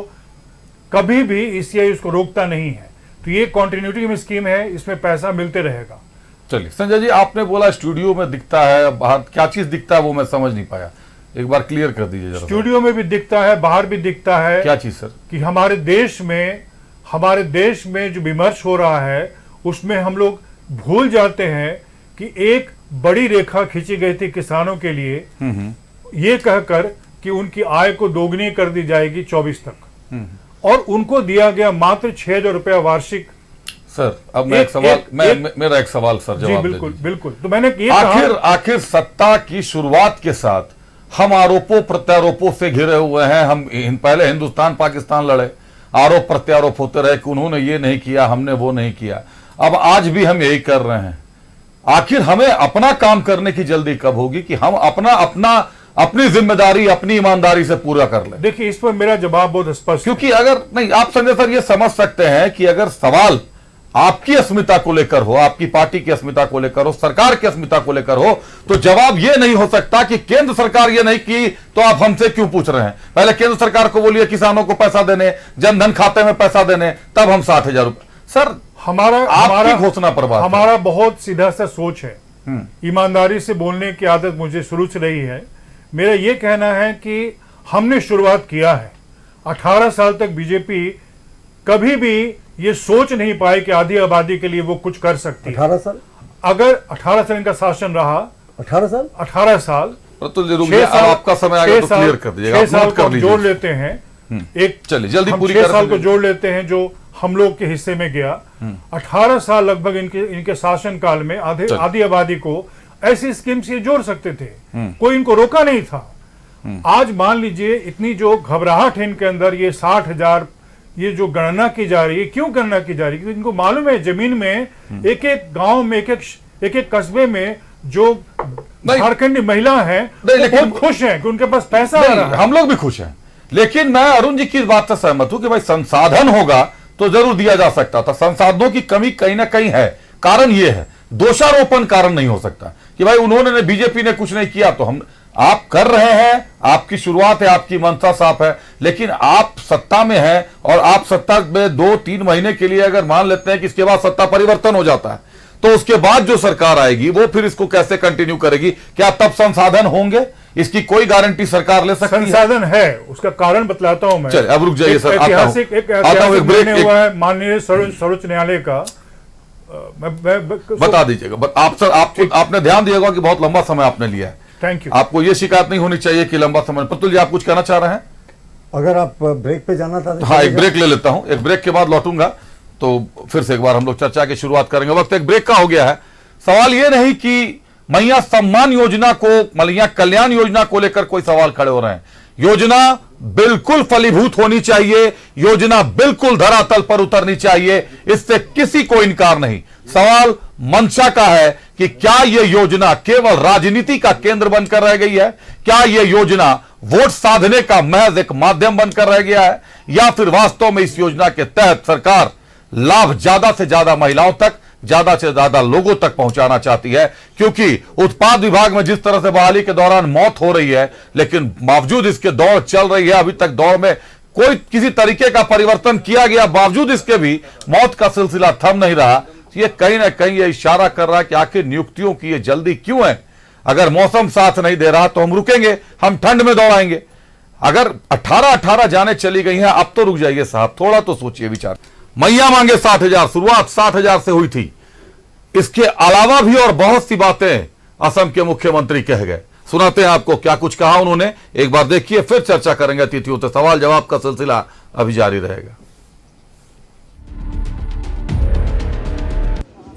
कभी भी ईसीआई उसको रोकता नहीं है। तो ये कॉन्टिन्यूटी में स्कीम है, इसमें पैसा मिलते रहेगा। चलिए संजय जी, आपने बोला स्टूडियो में दिखता है, बाहर क्या चीज दिखता है वो मैं समझ नहीं पाया, एक बार क्लियर कर दीजिए जरा। स्टूडियो में भी दिखता है, बाहर भी दिखता है। क्या चीज सर? कि हमारे देश में जो विमर्श हो रहा है उसमें हम लोग भूल जाते हैं कि एक बड़ी रेखा खींची गई थी किसानों के लिए, ये कहकर कि उनकी आय को दोगुनी कर दी जाएगी 24 तक, और उनको दिया गया मात्र 6000 रुपया वार्षिक। सर अब मैं एक सवाल, मेरा एक सवाल सर जवाब बिल्कुल दे बिल्कुल। तो मैंने ये आखिर सत्ता की शुरुआत के साथ हम आरोपों प्रत्यारोपों से घिरे हुए हैं। हम पहले हिंदुस्तान पाकिस्तान लड़े, आरोप प्रत्यारोप होते रहे कि उन्होंने ये नहीं किया, हमने वो नहीं किया। अब आज भी हम यही कर रहे हैं। आखिर हमें अपना काम करने की जल्दी कब होगी कि हम अपनी जिम्मेदारी अपनी ईमानदारी से पूरा कर लें? देखिए, इस पर मेरा जवाब बहुत स्पष्ट, क्योंकि अगर नहीं, आप संजय सर ये समझ सकते हैं कि अगर सवाल आपकी अस्मिता को लेकर हो, आपकी पार्टी की अस्मिता को लेकर हो, सरकार की अस्मिता को लेकर हो, तो जवाब ये नहीं हो सकता कि केंद्र सरकार ये नहीं की तो आप हमसे क्यों पूछ रहे हैं। पहले केंद्र सरकार को बोलिए किसानों को पैसा देने, जनधन खाते में पैसा देने, तब हम 60,000 रुपए। सर हमारा घोषणा पर बात, हमारा बहुत सीधा सा सोच है। ईमानदारी से बोलने की आदत मुझे शुरू से रही है। मेरा ये कहना है कि हमने शुरुआत किया है। 18 साल तक बीजेपी कभी भी ये सोच नहीं पाई कि आधी आबादी के लिए वो कुछ कर सकती है। 18 साल, अगर 18 साल इनका शासन रहा, 18 साल आपका समय आ गया तो क्लियर कर दीजिएगा। 6 साल को जोड़ लेते हैं, एक चलिए जल्दी पूरी 6 साल को जोड़ लेते हैं जो हम लोग के हिस्से में गया। 18 साल लगभग इनके शासन काल में आधी आबादी को ऐसी स्कीम से जोड़ सकते थे, कोई इनको रोका नहीं था। आज मान लीजिए इतनी जो घबराहट है इनके अंदर, ये 60,000 ये जो गणना की जा रही है, क्यों गणना की जा रही है? क्योंकि इनको मालूम है जमीन में एक एक गांव में एक एक कस्बे में जो झारखंडी महिला है बहुत खुश हैं कि उनके पास पैसा आ रहा है। हम लोग भी खुश हैं, लेकिन मैं अरुण जी की इस बात से सहमत हूं कि भाई संसाधन होगा तो जरूर दिया जा सकता था। संसाधनों की कमी कहीं ना कहीं है। कारण ये है, दोषारोपण कारण नहीं हो सकता कि भाई उन्होंने बीजेपी ने कुछ नहीं किया। तो आप कर रहे हैं, आपकी शुरुआत है, आपकी मंशा साफ है, लेकिन आप सत्ता में हैं और आप सत्ता में 2-3 महीने के लिए अगर मान लेते हैं कि इसके बाद सत्ता परिवर्तन हो जाता है, तो उसके बाद जो सरकार आएगी वो फिर इसको कैसे कंटिन्यू करेगी? क्या तब संसाधन होंगे? इसकी कोई गारंटी सरकार ले सकती है? संसाधन है, उसका कारण बतलाता हूं मैं। चलिए अब रुक जाइए सर, ऐतिहासिक निर्णय हुआ है माननीय सर्वोच्च न्यायालय का। बता दीजिएगा आप सर। आपने ध्यान दिएगा कि बहुत लंबा समय आपने लिया है। Thank you. आपको ये शिकायत नहीं होनी चाहिए कि लंबा समय। प्रतुल जी आप कुछ कहना चाह रहे हैं? अगर आप ब्रेक पे जाना था, हाँ, एक ब्रेक ले लेता हूं, एक ब्रेक के बाद लौटूंगा तो फिर से एक बार हम लोग चर्चा की शुरुआत करेंगे। वक्त एक ब्रेक का हो गया है। सवाल ये नहीं कि मैया सम्मान योजना को, मैया कल्याण योजना को लेकर कोई सवाल खड़े हो रहे हैं। योजना बिल्कुल फलीभूत होनी चाहिए, योजना बिल्कुल धरातल पर उतरनी चाहिए, इससे किसी को इनकार नहीं। सवाल मंशा का है कि क्या यह योजना केवल राजनीति का केंद्र बनकर रह गई है? क्या यह योजना वोट साधने का महज एक माध्यम बनकर रह गया है, या फिर वास्तव में इस योजना के तहत सरकार लाभ ज्यादा से ज्यादा महिलाओं तक, ज्यादा से ज्यादा लोगों तक पहुंचाना चाहती है? क्योंकि उत्पाद विभाग में जिस तरह से बहाली के दौरान मौत हो रही है, लेकिन बावजूद इसके दौड़ चल रही है, अभी तक दौड़ में कोई किसी तरीके का परिवर्तन किया गया, बावजूद इसके भी मौत का सिलसिला थम नहीं रहा। ये कहीं ना कहीं ये इशारा कर रहा है कि आखिर नियुक्तियों की ये जल्दी क्यों है? अगर मौसम साथ नहीं दे रहा तो हम रुकेंगे, हम ठंड में दौड़ाएंगे। अगर 18-18 जाने चली गई हैं, अब तो रुक जाइए साहब, थोड़ा तो सोचिए विचार। मैया मांगे 60,000, शुरुआत 60,000 से हुई थी। इसके अलावा भी और बहुत सी बातें असम के मुख्यमंत्री कह गए। सुनाते हैं आपको क्या कुछ कहा उन्होंने, एक बार देखिए, फिर चर्चा करेंगे अतिथियों से। सवाल जवाब का सिलसिला अभी जारी रहेगा।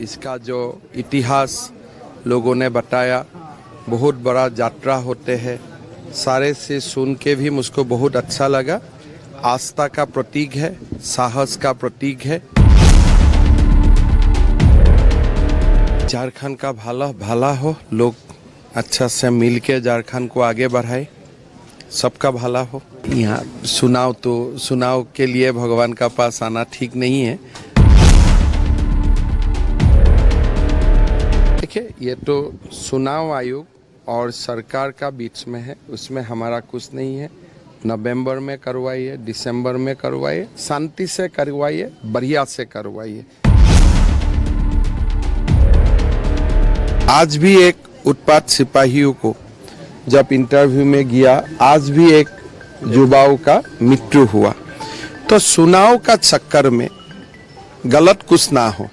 इसका जो इतिहास लोगों ने बताया, बहुत बड़ा यात्रा होते हैं, सारे से सुन के भी मुझको बहुत अच्छा लगा। आस्था का प्रतीक है, साहस का प्रतीक है। झारखंड का भला हो, लोग अच्छा से मिल के झारखंड को आगे बढ़ाए, सबका भला हो। यहाँ चुनाव के लिए भगवान का पास आना ठीक नहीं है। देखिए, ये तो चुनाव आयोग और सरकार का बीच में है, उसमें हमारा कुछ नहीं है। नवंबर में करवाइए, दिसंबर में करवाइए, शांति से करवाइए, बढ़िया से करवाइए। आज भी एक उत्पात सिपाहियों को जब इंटरव्यू में गया, आज भी एक युवाओं का मृत्यु हुआ। तो चुनाव का चक्कर में गलत कुछ ना हो।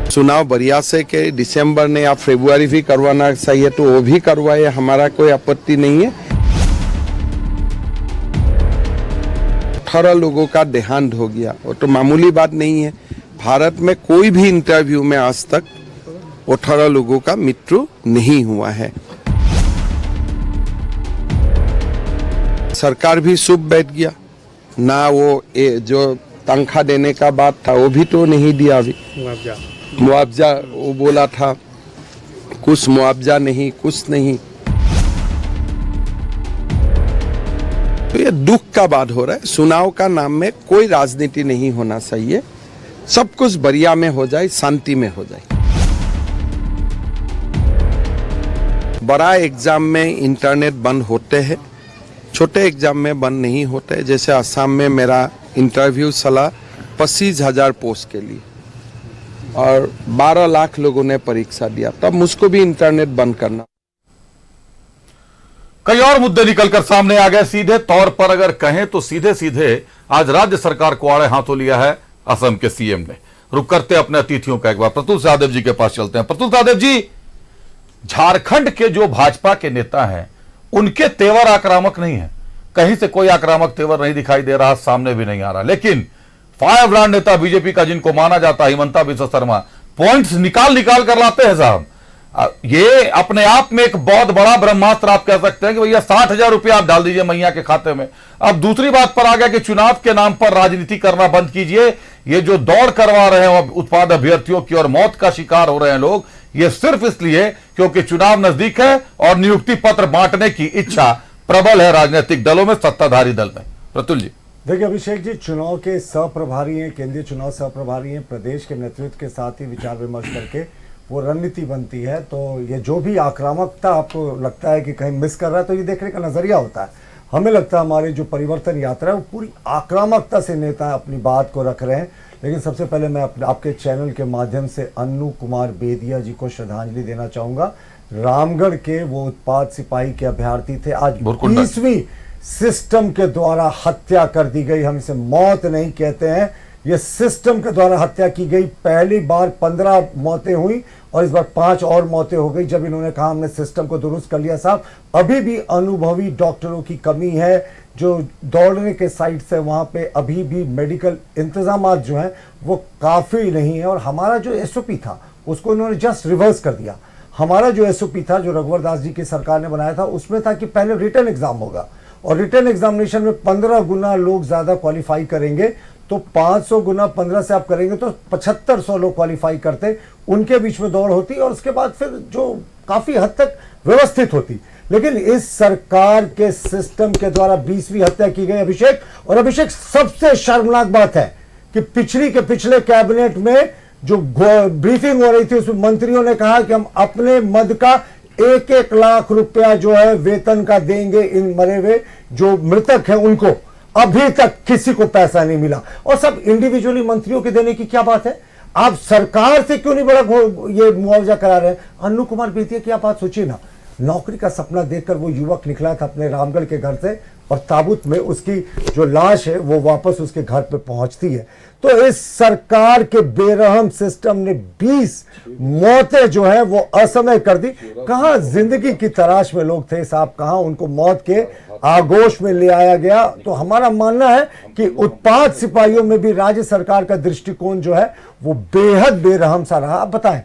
चुनाव बढ़िया से के दिसंबर ने या फरवरी भी करवाना चाहिए तो वो भी करवाए, हमारा कोई आपत्ति नहीं है। 18 लोगों का देहांत हो गया, वो तो मामूली बात नहीं है। भारत में कोई भी इंटरव्यू में आज तक 18 लोगों का मृत्यु नहीं हुआ है। सरकार भी चुप बैठ गया ना, वो जो तनख्वाह देने का बात था वो भी तो नहीं दिया। अभी मुआवजा वो बोला था, कुछ मुआवजा नहीं, कुछ नहीं। तो ये दुख का बात हो रहा है। चुनाव का नाम में कोई राजनीति नहीं होना चाहिए, सब कुछ बढ़िया में हो जाए, शांति में हो जाए। बड़ा एग्जाम में इंटरनेट बंद होते हैं, छोटे एग्जाम में बंद नहीं होते। जैसे असम में मेरा इंटरव्यू चला 25,000 पोस्ट के लिए और 12 लाख लोगों ने परीक्षा दिया, तब मुझको भी इंटरनेट बंद करना। कई और मुद्दे निकलकर सामने आ गए। सीधे तौर पर अगर कहें तो सीधे सीधे आज राज्य सरकार को आड़े हाथों लिया है असम के सीएम ने। रुक करते अपने अतिथियों का एक बार प्रतुल सहदेव जी के पास चलते हैं। प्रतुल सहदेव जी, झारखंड के जो भाजपा के नेता हैं उनके तेवर आक्रामक नहीं है, कहीं से कोई आक्रामक तेवर नहीं दिखाई दे रहा, सामने भी नहीं आ रहा। लेकिन फायर ब्रांड नेता बीजेपी का जिनको माना जाता है हिमंता बिस्वा शर्मा, पॉइंट्स निकाल कर लाते हैं साहब। ये अपने आप में एक बहुत बड़ा ब्रह्मास्त्र आप कह सकते हैं कि भैया 60,000 रुपया आप डाल दीजिए मैया के खाते में। अब दूसरी बात पर आ गया कि चुनाव के नाम पर राजनीति करना बंद कीजिए। ये जो दौड़ करवा रहे हैं उत्पाद अभ्यर्थियों की और मौत का शिकार हो रहे हैं लोग, ये सिर्फ इसलिए क्योंकि चुनाव नजदीक है और नियुक्ति पत्र बांटने की इच्छा प्रबल है राजनीतिक दलों में, सत्ताधारी दल में। प्रतुल जी, देखिए अभिषेक जी, चुनाव के सहप्रभारी हैं, केंद्रीय चुनाव सहप्रभारी हैं, प्रदेश के नेतृत्व के साथ ही विचार विमर्श करके वो रणनीति बनती है। तो ये जो भी आक्रामकता आपको लगता है कि कहीं मिस कर रहा है, तो ये देखने का नजरिया होता है। हमें लगता है हमारी जो परिवर्तन यात्रा है वो पूरी आक्रामकता से नेता अपनी बात को रख रहे हैं। लेकिन सबसे पहले मैं आपके चैनल के माध्यम से अन्नू कुमार बेदिया जी को श्रद्धांजलि देना चाहूँगा। रामगढ़ के वो उत्पाद सिपाही के अभ्यर्थी थे, आज 20वीं सिस्टम के द्वारा हत्या कर दी गई। हम इसे मौत नहीं कहते हैं, ये सिस्टम के द्वारा हत्या की गई। पहली बार 15 मौतें हुई और इस बार 5 और मौतें हो गई जब इन्होंने कहा हमने सिस्टम को दुरुस्त कर लिया। साहब, अभी भी अनुभवी डॉक्टरों की कमी है जो दौड़ने के साइड से वहाँ पे अभी भी मेडिकल इंतजाम जो हैं वो काफ़ी नहीं है। और हमारा जो एसओपी था उसको इन्होंने जस्ट रिवर्स कर दिया। हमारा जो एसओपी था जो रघुवर दास जी की सरकार ने बनाया था उसमें था कि पहले रिटन एग्जाम होगा और रिटन एग्जामिनेशन में 15 गुना लोग ज़्यादा क्वालिफाई करेंगे, तो 500 गुना 15 से आप करेंगे तो 7500 लोग क्वालिफाई करते, उनके बीच में दौड़ होती और उसके बाद फिर जो काफ़ी हद तक व्यवस्थित होती। लेकिन इस सरकार के सिस्टम के द्वारा 20वीं हत्या की गई अभिषेक। और अभिषेक, सबसे शर्मनाक बात है कि पिछले कैबिनेट में जो ब्रीफिंग हो रही थी उसमें मंत्रियों ने कहा कि हम अपने मद का 1-1 लाख रुपया जो है वेतन का देंगे इन मरे हुए जो मृतक हैं उनको। अभी तक किसी को पैसा नहीं मिला और सब इंडिविजुअली मंत्रियों के देने की क्या बात है। आप सरकार से क्यों नहीं बड़ा ये मुआवजा करा रहे हैं? अन्नू कुमार बेतिया की आप बात सोचिए ना, नौकरी का सपना देखकर वो युवक निकला था अपने रामगढ़ के घर से, और ताबूत में उसकी जो लाश है वो वापस उसके घर पे पहुंचती है। तो इस सरकार के बेरहम सिस्टम ने 20 मौतें जो है वो असमय कर दी। कहां जिंदगी की तलाश में लोग थे साहब, कहां उनको मौत के आगोश में ले आया गया। तो हमारा मानना है कि उत्पाद सिपाहियों में भी राज्य सरकार का दृष्टिकोण जो है वो बेहद बेरहम सा रहा। आप बताएं,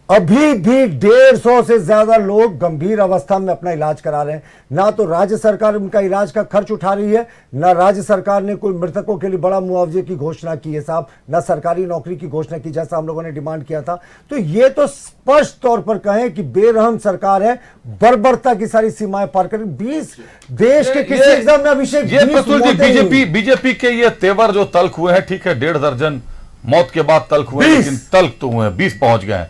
अभी भी 150 से ज्यादा लोग गंभीर अवस्था में अपना इलाज करा रहे हैं। ना तो राज्य सरकार उनका इलाज का खर्च उठा रही है, ना राज्य सरकार ने कोई मृतकों के लिए बड़ा मुआवजे की घोषणा की है साहब, ना सरकारी नौकरी की घोषणा की जैसा हम लोगों ने डिमांड किया था। तो ये तो स्पष्ट तौर पर कहें कि बेरहम सरकार है, बर्बरता की सारी सीमाएं पार कर 20 देश के किसी एग्जाम में अभिषेक ये प्रतुल जी बीजेपी के ये तेवर जो तल्ख हुए हैं, ठीक है 1.5 दर्जन मौत के बाद तल्ख हुए, लेकिन तल्ख तो हुए 20 पहुंच गए हैं।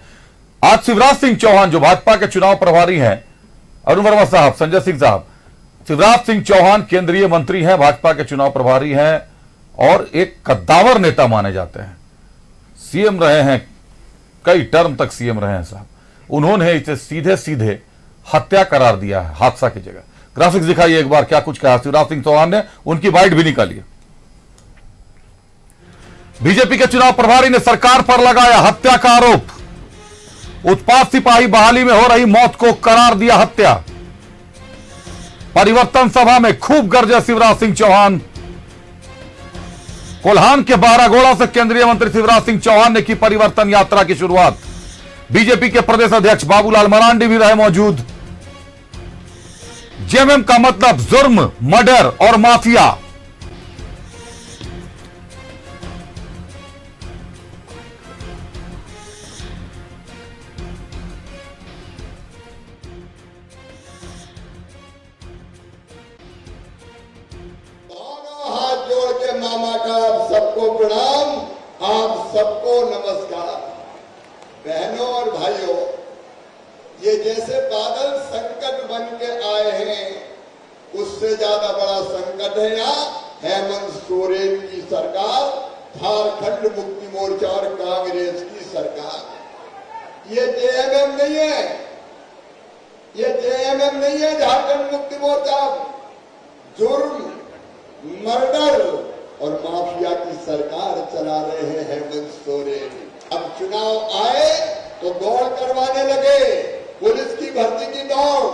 आज शिवराज सिंह चौहान जो भाजपा के चुनाव प्रभारी हैं, अरुण वर्मा साहब, संजय सिंह साहब, शिवराज सिंह चौहान केंद्रीय मंत्री हैं, भाजपा के चुनाव प्रभारी हैं और एक कद्दावर नेता माने जाते हैं। सीएम रहे हैं, कई टर्म तक सीएम रहे हैं साहब। उन्होंने इसे सीधे सीधे हत्या करार दिया है हादसा की जगह। ग्राफिक्स दिखाइए एक बार, क्या कुछ कहा शिवराज सिंह चौहान ने, उनकी बाइट भी निकाली है। बीजेपी के चुनाव प्रभारी ने सरकार पर लगाया हत्या का आरोप। उत्पाद सिपाही बहाली में हो रही मौत को करार दिया हत्या। परिवर्तन सभा में खूब गरजे शिवराज सिंह चौहान। कोल्हान के बारागोड़ा से केंद्रीय मंत्री शिवराज सिंह चौहान ने की परिवर्तन यात्रा की शुरुआत। बीजेपी के प्रदेश अध्यक्ष बाबूलाल मरांडी भी रहे मौजूद। जेएमएम का मतलब जुर्म, मर्डर और माफिया। हाथ जोड़ के मामा का आप सबको प्रणाम, आप सबको नमस्कार। बहनों और भाइयों, ये जैसे बादल संकट बन के आए हैं, उससे ज्यादा बड़ा संकट है यहाँ हेमंत सोरेन की सरकार, झारखंड मुक्ति मोर्चा और कांग्रेस की सरकार। ये जेएमएम नहीं है, ये जेएमएम नहीं है झारखंड मुक्ति मोर्चा। जुर्म, मर्डर और माफिया की सरकार चला रहे हैं हेमंत सोरेन। अब चुनाव आए तो दौड़ करवाने लगे, पुलिस की भर्ती की दौड़,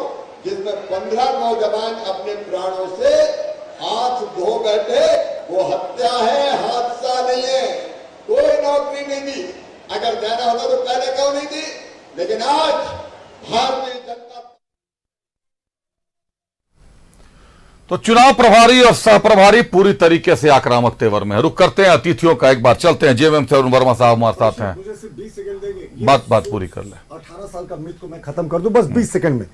जिसमें 15 नौजवान अपने प्राणों से हाथ धो बैठे। वो हत्या है, हादसा नहीं है। कोई नौकरी नहीं दी, अगर देना होता तो पहले क्यों नहीं दी। लेकिन आज भारतीय जनता तो चुनाव प्रभारी और सह प्रभारी पूरी तरीके से आक्रामक तेवर में है। रुक करते हैं अतिथियों का, एक बार चलते हैं जेएमएम से अरुण वर्मा साहब हमारे साथ हैं। मुझे सिर्फ 20 सेकंड देंगे, बात पूरी कर ले। 18 साल का मिथ को मैं खत्म कर दूं बस 20 सेकंड में।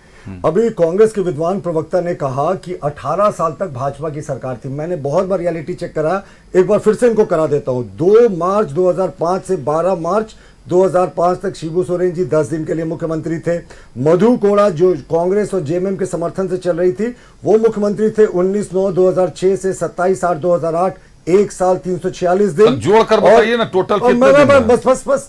अभी कांग्रेस के विद्वान प्रवक्ता ने कहा कि 18 साल तक भाजपा की सरकार थी। मैंने बहुत बार रियलिटी चेक करा, एक बार फिर से इनको करा देता हूं। 2 मार्च 2005 से 12 मार्च 2005 तक शिबू सोरेन जी 10 दिन के लिए मुख्यमंत्री थे। मधु कोड़ा जो कांग्रेस और जेएमएम के समर्थन से चल रही थी, वो मुख्यमंत्री थे 19/9/2006 से 27/8/2008, 1 साल 346 दिन। जोड़कर बताइए ना टोटल कितने दिन हैं? बस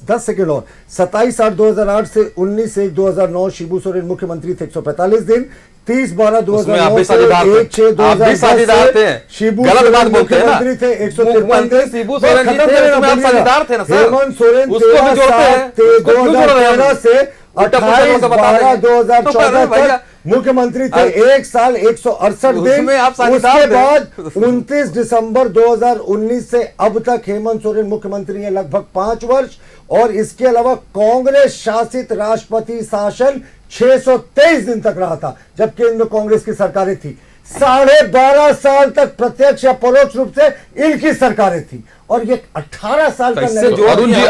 10 सेकंड और। 27/8/2008 से 19/1/2009 शिबू सोरेन मुख्यमंत्री थे 145 दिन। 30/12/2009 से 1/6/2010 से शिबू सोरेन मुख्यमंत्री थे 153 दिन। शिबू सोरेन जी थे, उसमें आप साझेदार थे ना सर। हेमंत सोरेन उसको भी जोड़ते हैं। 2013 से 28/12/2014 तक मुख्यमंत्री थे, 1 साल 168 दिन। उसके बाद 29 दिसंबर 2019 से अब तक हेमंत सोरेन मुख्यमंत्री हैं लगभग 5 वर्ष। और इसके अलावा कांग्रेस शासित राष्ट्रपति शासन 623 दिन तक रहा था, जब केंद्र कांग्रेस की सरकारें थी। 12.5 साल तक प्रत्यक्ष या परोक्ष रूप से इनकी सरकारें थी। और ये 18 साल का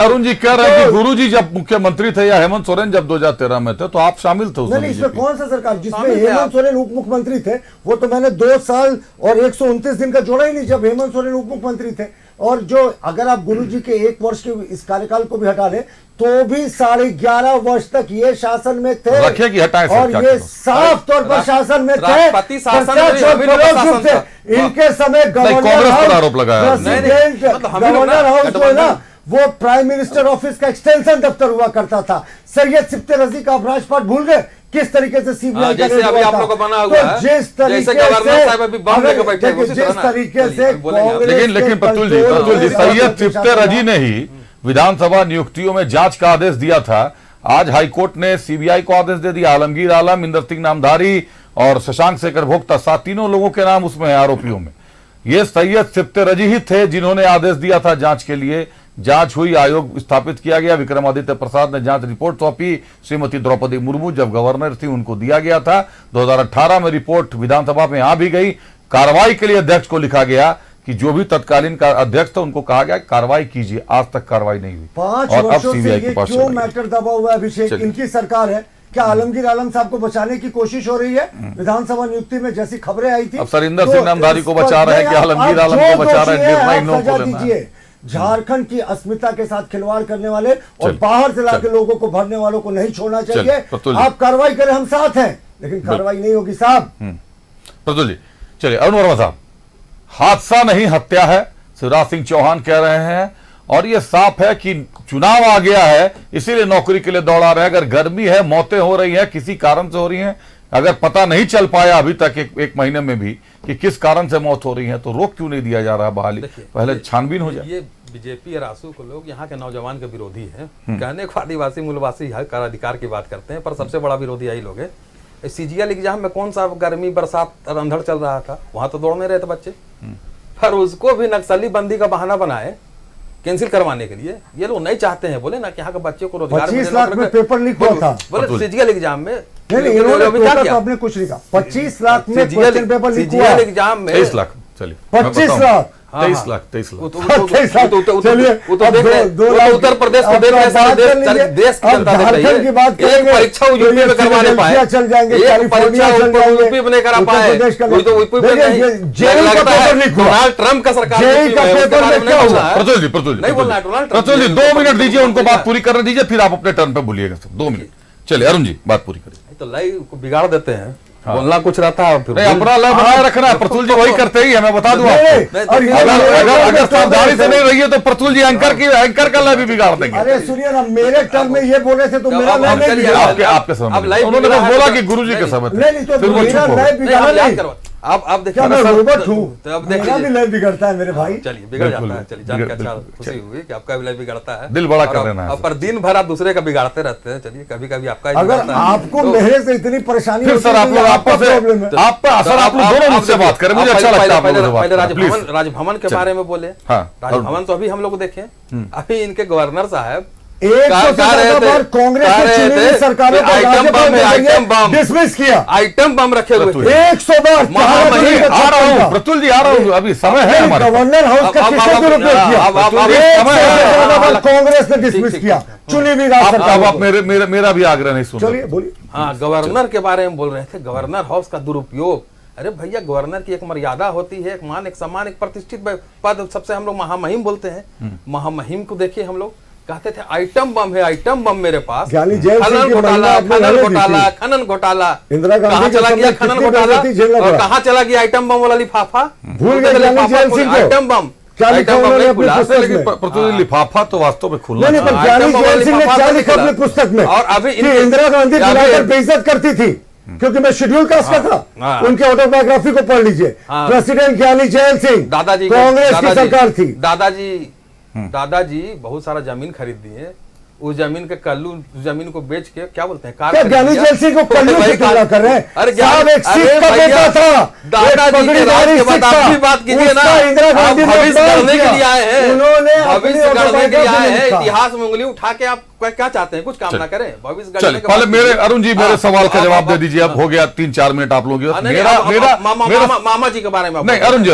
अरुण जी कह रहे हैं कि गुरु जी जब मुख्यमंत्री थे या हेमंत सोरेन जब 2013 में थे, तो आप शामिल थे उसमें? नहीं, इसमें कौन सा सरकार जिसमें हेमंत सोरेन उप मुख्यमंत्री थे? वो तो मैंने 2 साल और 129 दिन का जोड़ा ही नहीं, जब हेमंत सोरेन उप मुख्यमंत्री थे। और जो अगर आप गुरु जी के 1 वर्ष के इस कार्यकाल को भी हटा ले तो भी 11.5 वर्ष तक ये शासन में थे। रखे कि हटाए और ये साफ तौर पर शासन में थे। इनके समय गवर्नर हाउस जो है ना, वो प्राइम मिनिस्टर ऑफिस का एक्सटेंशन दफ्तर हुआ करता था। सैयद सिफ्ते रजी का आप राजपाट भूल गए किस तरीके से सीबीआई जैसे अभी आप लोग को बना हुआ है, जिस तरीके जैसे गवर्नर साहब अभी बम लेके बैठे हैं, उसी जिस तरह ना। तरीके से बोलेंगे आप। लेकिन प्रतुल जी सैयद सिफ्ते रजी ने ही विधानसभा नियुक्तियों में जांच का आदेश दिया था। आज हाईकोर्ट ने सीबीआई को आदेश दे दिया। आलमगीर आलम, इंदर सिंह नामधारी और शशांक शेखर भोक्ता, 7 लोगों के नाम उसमें है आरोपियों में। ये सैयद सिफ्ते रजी ही थे जिन्होंने आदेश दिया था जांच के लिए। जांच हुई, आयोग स्थापित किया गया। विक्रमादित्य प्रसाद ने जांच रिपोर्ट सौंपी। श्रीमती द्रौपदी मुर्मू जब गवर्नर थी उनको दिया गया था। 2018 में रिपोर्ट विधानसभा में आ भी गई। कार्रवाई के लिए अध्यक्ष को लिखा गया कि जो भी तत्कालीन का अध्यक्ष था उनको कहा गया कार्रवाई कीजिए। आज तक कार्रवाई नहीं हुई 5 और अब वर्षों से सीबीआई के ये पास क्यों मैटर दबा हुआ है? अभिषेक, चलिए। इनकी सरकार है क्या? आलमगीर आलम साहब को बचाने की कोशिश हो रही है विधानसभा नियुक्ति में, जैसी खबरें आई थी। अब सरिंदर सिंह नामधारी को बचा रहे हैं कि आलमगीर आलम को बचा रहे हैं, निर्णय इन लोगों को लेना है। दीजिए। झारखंड की अस्मिता के साथ खिलवाड़ करने वाले और बाहर से लाके लोगों को भरने वालों को नहीं छोड़ना चाहिए। प्रतुल जी। आप कार्रवाई करें, हम साथ हैं, लेकिन कार्रवाई नहीं होगी साहब। प्रतुल जी चलिए। अरुण वर्मा साहब, हादसा नहीं हत्या है, शिवराज सिंह चौहान कह रहे हैं, और ये साफ है कि चुनाव आ गया है इसीलिए नौकरी के लिए दौड़ा रहे हैं। अगर गर्मी है, मौतें हो रही हैं, किसी कारण से हो रही हैं, अगर पता नहीं चल पाया अभी तक एक महीने में भी कि किस कारण से मौत हो रही है, तो रोक क्यों नहीं दिया जा रहा बहाली? पहले छानबीन हो जाए। ये बीजेपी और आसू को लोग यहाँ के नौजवान के विरोधी हैं। कहने को आदिवासी मूलवासी हक और अधिकार की बात करते हैं, पर सबसे बड़ा विरोधी यही लोग है। सीजीएल एग्जाम में कौन सा गर्मी बरसात और अंधड़ चल रहा था, वहां तो दौड़ नहीं रहे थे बच्चे, पर उसको भी नक्सली बंदी का बहाना बनाए कैंसिल करवाने के लिए। ये लोग नहीं चाहते हैं, बोले ना कि यहाँ के बच्चे को रोजगार 25 लाख में पेपर लीक हुआ था। बोले सीजीएल एग्जाम में नहीं, इन्होंने टोटल तो आपने कुछ नहीं कहा। 25 लाख में क्वेश्चन पेपर लीक हुआ। सीजीएल एग्जाम में 23 लाख। चलिए 25 लाख 23 लाख 23 लाख। उत्तर प्रदेश को देख रहे हैं, देश की जनता देख रही है। की बात एक परीक्षा यूपी में करवाने पाए, चल जाएंगे, एक परीक्षा यूपी में नहीं करा पाए, कोई तो यूपी में नहीं। लगता है डोनाल्ड ट्रंप का सरकार प्रतुल जी नहीं बोलना है। प्रतुल जी 2 मिनट दीजिए, उनको बात पूरी करने दीजिए, फिर आप अपने टर्न पे बोलिएगा। 2 मिनट चलिए। अरुण जी बात पूरी करिए। तो लाइव को बिगाड़ देते हैं, बोलना कुछ रहता है फिर अपना लय बनाए रखना है। प्रतुल जी वही करते ही है, मैं बता दूं आपको। अगर सावधानी से नहीं रही है तो प्रतुल जी एंकर का लय भी बिगाड़ देंगे। अरे सुनिए ना, मेरे टर्म में ये बोले थे तो मेरा लय नहीं बिगाड़ा। आपके समय उन्होंने बस बोला कि गुरु जी के समय नहीं तो मेरा लय बिगाड़ा नहीं। अब देखिए क्या मैं रोबोट हूँ? तो अब मेरा भी लय बिगड़ता है मेरे भाई। चलिए बिगड़ जाता है। चलिए जान के अच्छा खुशी हुई कि आपका भी लय बिगड़ता है। दिल बड़ा कर लेना है। पर दिन भर आप दूसरे का बिगाड़ते रहते हैं। चलिए कभी कभी आपका अगर आपको मेरे से इतनी परेशानी फिर सर आप लोग आपस में आप लोग दोनों मुझसे बात करें, मुझे अच्छा लगता है। पहले राजभवन के बारे में बोले। राजभवन तो अभी हम लोग देखें, अभी इनके गवर्नर साहब 100 से ज्यादा बार कांग्रेस की चुनी हुई सरकारों को आइटम बम डिसमिस किया। आइटम बम रखे हुए थे 100 बार। आ रहा हूँ प्रतुल जी, आ रहा हूँ, अभी समय है हमारे। गवर्नर हाउस का किसने दुरुपयोग किया? 100 से ज्यादा बार कांग्रेस ने डिसमिस किया चुनी हुई सरकार। आप मेरा भी आग्रह नहीं सुन। चलिए बोलिए। हाँ, गवर्नर के बारे में बोल रहे थे, गवर्नर हाउस का दुरुपयोग। अरे भैया, गवर्नर की एक मर्यादा होती है, एक मान, एक सम्मान, एक प्रतिष्ठित पद। सबसे हम लोग महामहिम बोलते हैं। महामहिम को देखिए, हम लोग कहते थे आइटम बम है, आइटम बम मेरे पास। खनन घोटाला इंदिरा गांधी कहाँ चला गया? खनन घोटाला और कहाँ चला गया आइटम बम वाला लिफाफा? भूल गए आइटम बम। लिफाफा तो वास्तव में खुला नहीं, पर ज्ञानी जैल सिंह ने क्या लिखा अपनी पुस्तक में? और अभी इंदिरा गांधी बुलाकर बेइज्जत करती थी क्योंकि मैं शेड्यूल कास्ट का था। उनके ऑटोबायोग्राफी को पढ़ लीजिए। प्रेसिडेंट ज्ञानी जैल सिंह, दादाजी कांग्रेस की सरकार थी। दादाजी बहुत सारा जमीन खरीद दिए। उस जमीन के कल्लू जमीन को बेच के क्या बोलते हैं, क्या ज्ञानी जैल सिंह को कल्लू से तुलना कर रहे हैं? अरे एक सिख का बेटा था, दादाजी के राज के बाद आप भी बात कीजिए ना। इंदिरा गांधी भविष्य गढ़ने के लिए आए हैं, उन्होंने भविष्य गढ़ने के लिए आए हैं। इतिहास में उंगली उठा के आप क्या चाहते हैं? कुछ काम ना करें, भविष्य गढ़ने के। पहले मेरे अरुण जी मेरे सवाल का जवाब दे दीजिए। अब हो गया 3-4 मिनट आप लोग। मामा जी के बारे में नहीं, अरुण जी